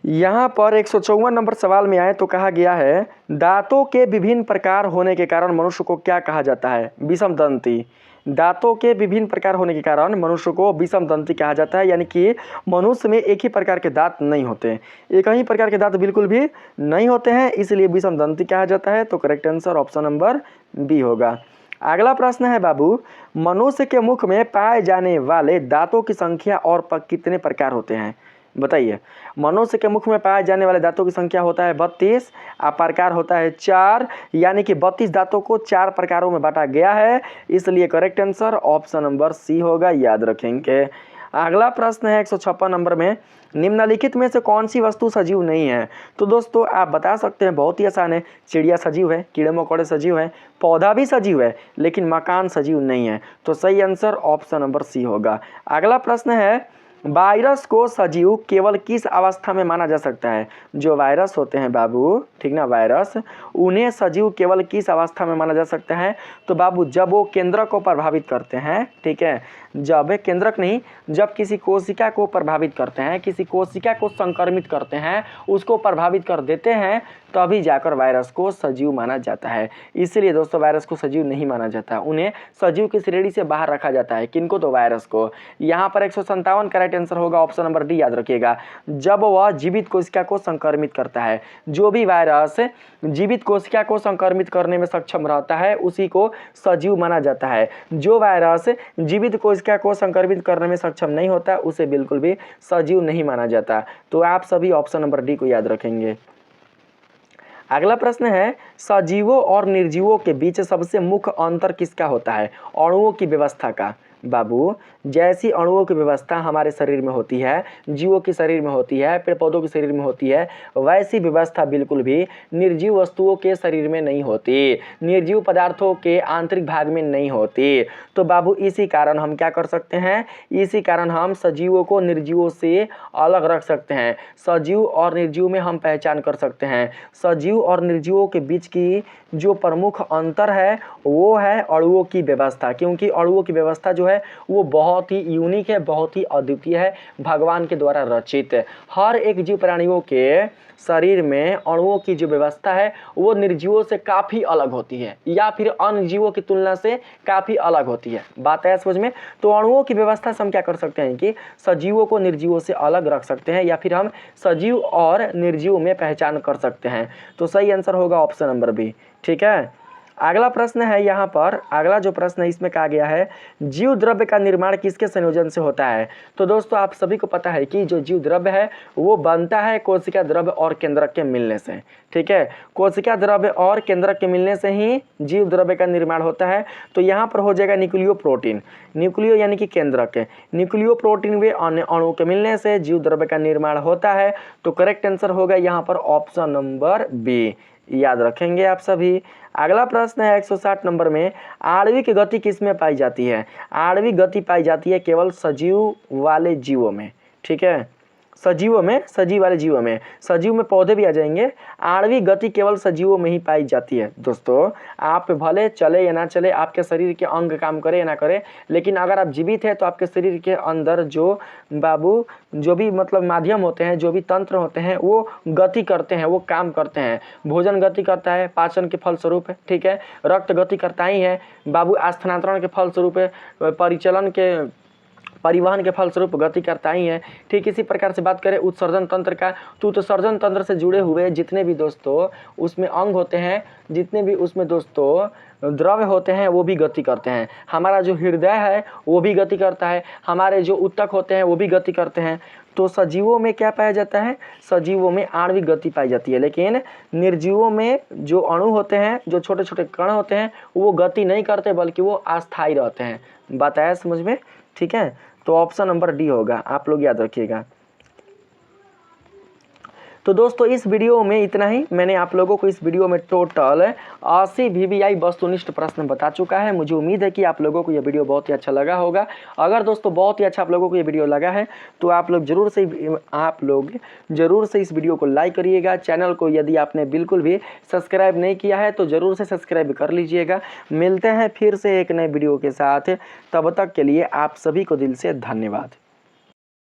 यहाँ पर 154 नंबर सवाल में आए तो कहा गया है, दांतों के विभिन्न प्रकार होने के कारण मनुष्य को क्या कहा जाता है? विषमदंती। दांतों के विभिन्न प्रकार होने के कारण मनुष्य को विषमदंती कहा जाता है, यानी कि मनुष्य में एक ही प्रकार के दांत नहीं होते, एक ही प्रकार के दांत बिल्कुल भी नहीं होते हैं, इसलिए विषमदंती कहा जाता है। तो correct answer option number B होगा। अगला प्रश्न है बाबू, मनुष्य के मुख में पाए जाने वाले दांतों की संख्या और कितने प्रकार होते हैं? बताइए। मनुष्य के मुख में पाए जाने वाले दांतों की संख्या होता है 32, प्रकार होता है 4, यानी कि 32 दांतों को 4 प्रकारों में बांटा गया है, इसलिए correct answer option number C होगा, याद रखेंगे। अगला प्रश्न है 156 नंबर में, निम्नलिखित में से कौन सी वस्तु सजीव नहीं है? तो दोस्तों आप बता सकते हैं, बहुत ही आसान है। चिड़िया सजीव है, कीड़े मकोड़े सजीव है, पौधा भी सजीव है, लेकिन मकान सजीव नहीं है। तो सही आंसर ऑप्शन नंबर सी होगा। अगला प्रश्न है, वायरस को सजीव केवल किस अवस्था में माना जा सकता है? जो वायरस होते हैं बाबू, ठीक ना, वायरस, उन्हें सजीव केवल किस अवस्था में माना जा सकता है? तो बाबू जब वो केंद्रक को प्रभावित करते हैं, ठीक है, जब केंद्रक नहीं, जब किसी कोशिका को प्रभावित करते हैं, किसी कोशिका को संक्रमित करते हैं, उसको प्रभावित कर देते हैं, तभी जाकर वायरस को सजीव माना जाता है। इसलिए दोस्तों वायरस को सजीव नहीं माना जाता, उन्हें सजीव की श्रेणी से बाहर रखा जाता है। किनको? तो वायरस को। यहाँ पर 157 करेक्ट आंसर होगा, ऑप्शन नंबर डी, याद रखिएगा। जब वह जीवित कोशिका को संक्रमित करता है, जो भी वायरस जीवित कोशिका को संक्रमित करने में सक्षम रहता है, उसी को सजीव माना जाता है। जो वायरस जीवित कोशिका को संक्रमित करने में सक्षम नहीं होता, उसे बिल्कुल भी सजीव नहीं माना जाता। तो आप सभी ऑप्शन नंबर डी को याद रखेंगे। अगला प्रश्न है, सजीवों और निर्जीवों के बीच सबसे मुख्य अंतर किसका होता है? अणुओं की व्यवस्था का। बाबू, जैसी अणुओं की व्यवस्था हमारे शरीर में होती है, जीवों के शरीर में होती है, पेड़ पौधों के शरीर में होती है, वैसी व्यवस्था बिल्कुल भी निर्जीव वस्तुओं के शरीर में नहीं होती, निर्जीव पदार्थों के आंतरिक भाग में नहीं होती। तो बाबू इसी कारण हम क्या कर सकते हैं, इसी कारण हम सजीवों को निर्जीवों से अलग रख सकते हैं। सजीव और निर्जीव में हम पहचान कर सकते हैं। सजीव और निर्जीवों के बीच की जो प्रमुख अंतर है वो है अणुओं की व्यवस्था, क्योंकि अणुओं की व्यवस्था जो है वो बहुत ही यूनिक है, बहुत ही अद्वितीय है, भगवान के द्वारा रचित। हर एक जीव प्राणियों के शरीर में अणुओं की जो व्यवस्था है वो निर्जीवों से काफ़ी अलग होती है, या फिर अन्य जीवों की तुलना से काफ़ी अलग होती है। बात है समझ में? तो अणुओं की व्यवस्था से हम क्या कर सकते हैं कि सजीवों को निर्जीवों से अलग रख सकते हैं, या फिर हम सजीव और निर्जीव में पहचान कर सकते हैं। तो सही आंसर होगा ऑप्शन नंबर बी। ठीक है, अगला प्रश्न है यहाँ पर, अगला जो प्रश्न है इसमें कहा गया है, जीव द्रव्य का निर्माण किसके संयोजन से होता है? तो दोस्तों आप सभी को पता है कि जो जीव द्रव्य है वो बनता है कोशिका द्रव्य और केंद्रक के मिलने से। ठीक है, कोशिका द्रव्य और केंद्रक के मिलने से ही जीव द्रव्य का निर्माण होता है। तो यहाँ पर हो जाएगा न्यूक्लियो प्रोटीन, न्यूक्लियो यानी कि केंद्रक, न्यूक्लियो प्रोटीन वे अन्य अणु के मिलने से जीव द्रव्य का निर्माण होता है। तो करेक्ट आंसर होगा यहाँ पर ऑप्शन नंबर बी, याद रखेंगे आप सभी। अगला प्रश्न है 160 नंबर में, आणविक गति किस में पाई जाती है? आणविक गति पाई जाती है केवल सजीव वाले जीवों में। ठीक है, सजीवों में, सजीव वाले जीवों में, सजीव में पौधे भी आ जाएंगे। आणविक गति केवल सजीवों में ही पाई जाती है। दोस्तों आप भले चले या ना चले, आपके शरीर के अंग काम करे या ना करे, लेकिन अगर आप जीवित हैं तो आपके शरीर के अंदर जो बाबू जो भी मतलब माध्यम होते हैं, जो भी तंत्र होते हैं वो गति करते हैं, वो काम करते हैं। भोजन गति करता है पाचन के फलस्वरूप, ठीक है, रक्त गति करता ही है बाबू, स्थानांतरण के फलस्वरूप, परिचलन के परिवहन के फलस्वरूप गति करता ही है। ठीक इसी प्रकार से बात करें उत्सर्जन तंत्र का, तो उत्सर्जन तंत्र से जुड़े हुए जितने भी दोस्तों उसमें अंग होते हैं, जितने भी उसमें दोस्तों द्रव्य होते हैं वो भी गति करते हैं। हमारा जो हृदय है वो भी गति करता है, हमारे जो ऊतक होते हैं वो भी गति करते हैं। तो सजीवों में क्या पाया जाता है? सजीवों में आणविक गति पाई जाती है, लेकिन निर्जीवों में जो अणु होते हैं, जो छोटे छोटे कण होते हैं, वो गति नहीं करते बल्कि वो अस्थायी रहते हैं। बताया समझ में? ठीक है, तो ऑप्शन नंबर डी होगा, आप लोग याद रखिएगा। तो दोस्तों इस वीडियो में इतना ही। मैंने आप लोगों को इस वीडियो में टोटल 80 VVI वस्तुनिष्ठ प्रश्न बता चुका है। मुझे उम्मीद है कि आप लोगों को ये वीडियो बहुत ही अच्छा लगा होगा। अगर दोस्तों बहुत ही अच्छा आप लोगों को ये वीडियो लगा है तो आप लोग जरूर से इस वीडियो को लाइक करिएगा। चैनल को यदि आपने बिल्कुल भी सब्सक्राइब नहीं किया है तो ज़रूर से सब्सक्राइब कर लीजिएगा। मिलते हैं फिर से एक नए वीडियो के साथ, तब तक के लिए आप सभी को दिल से धन्यवाद।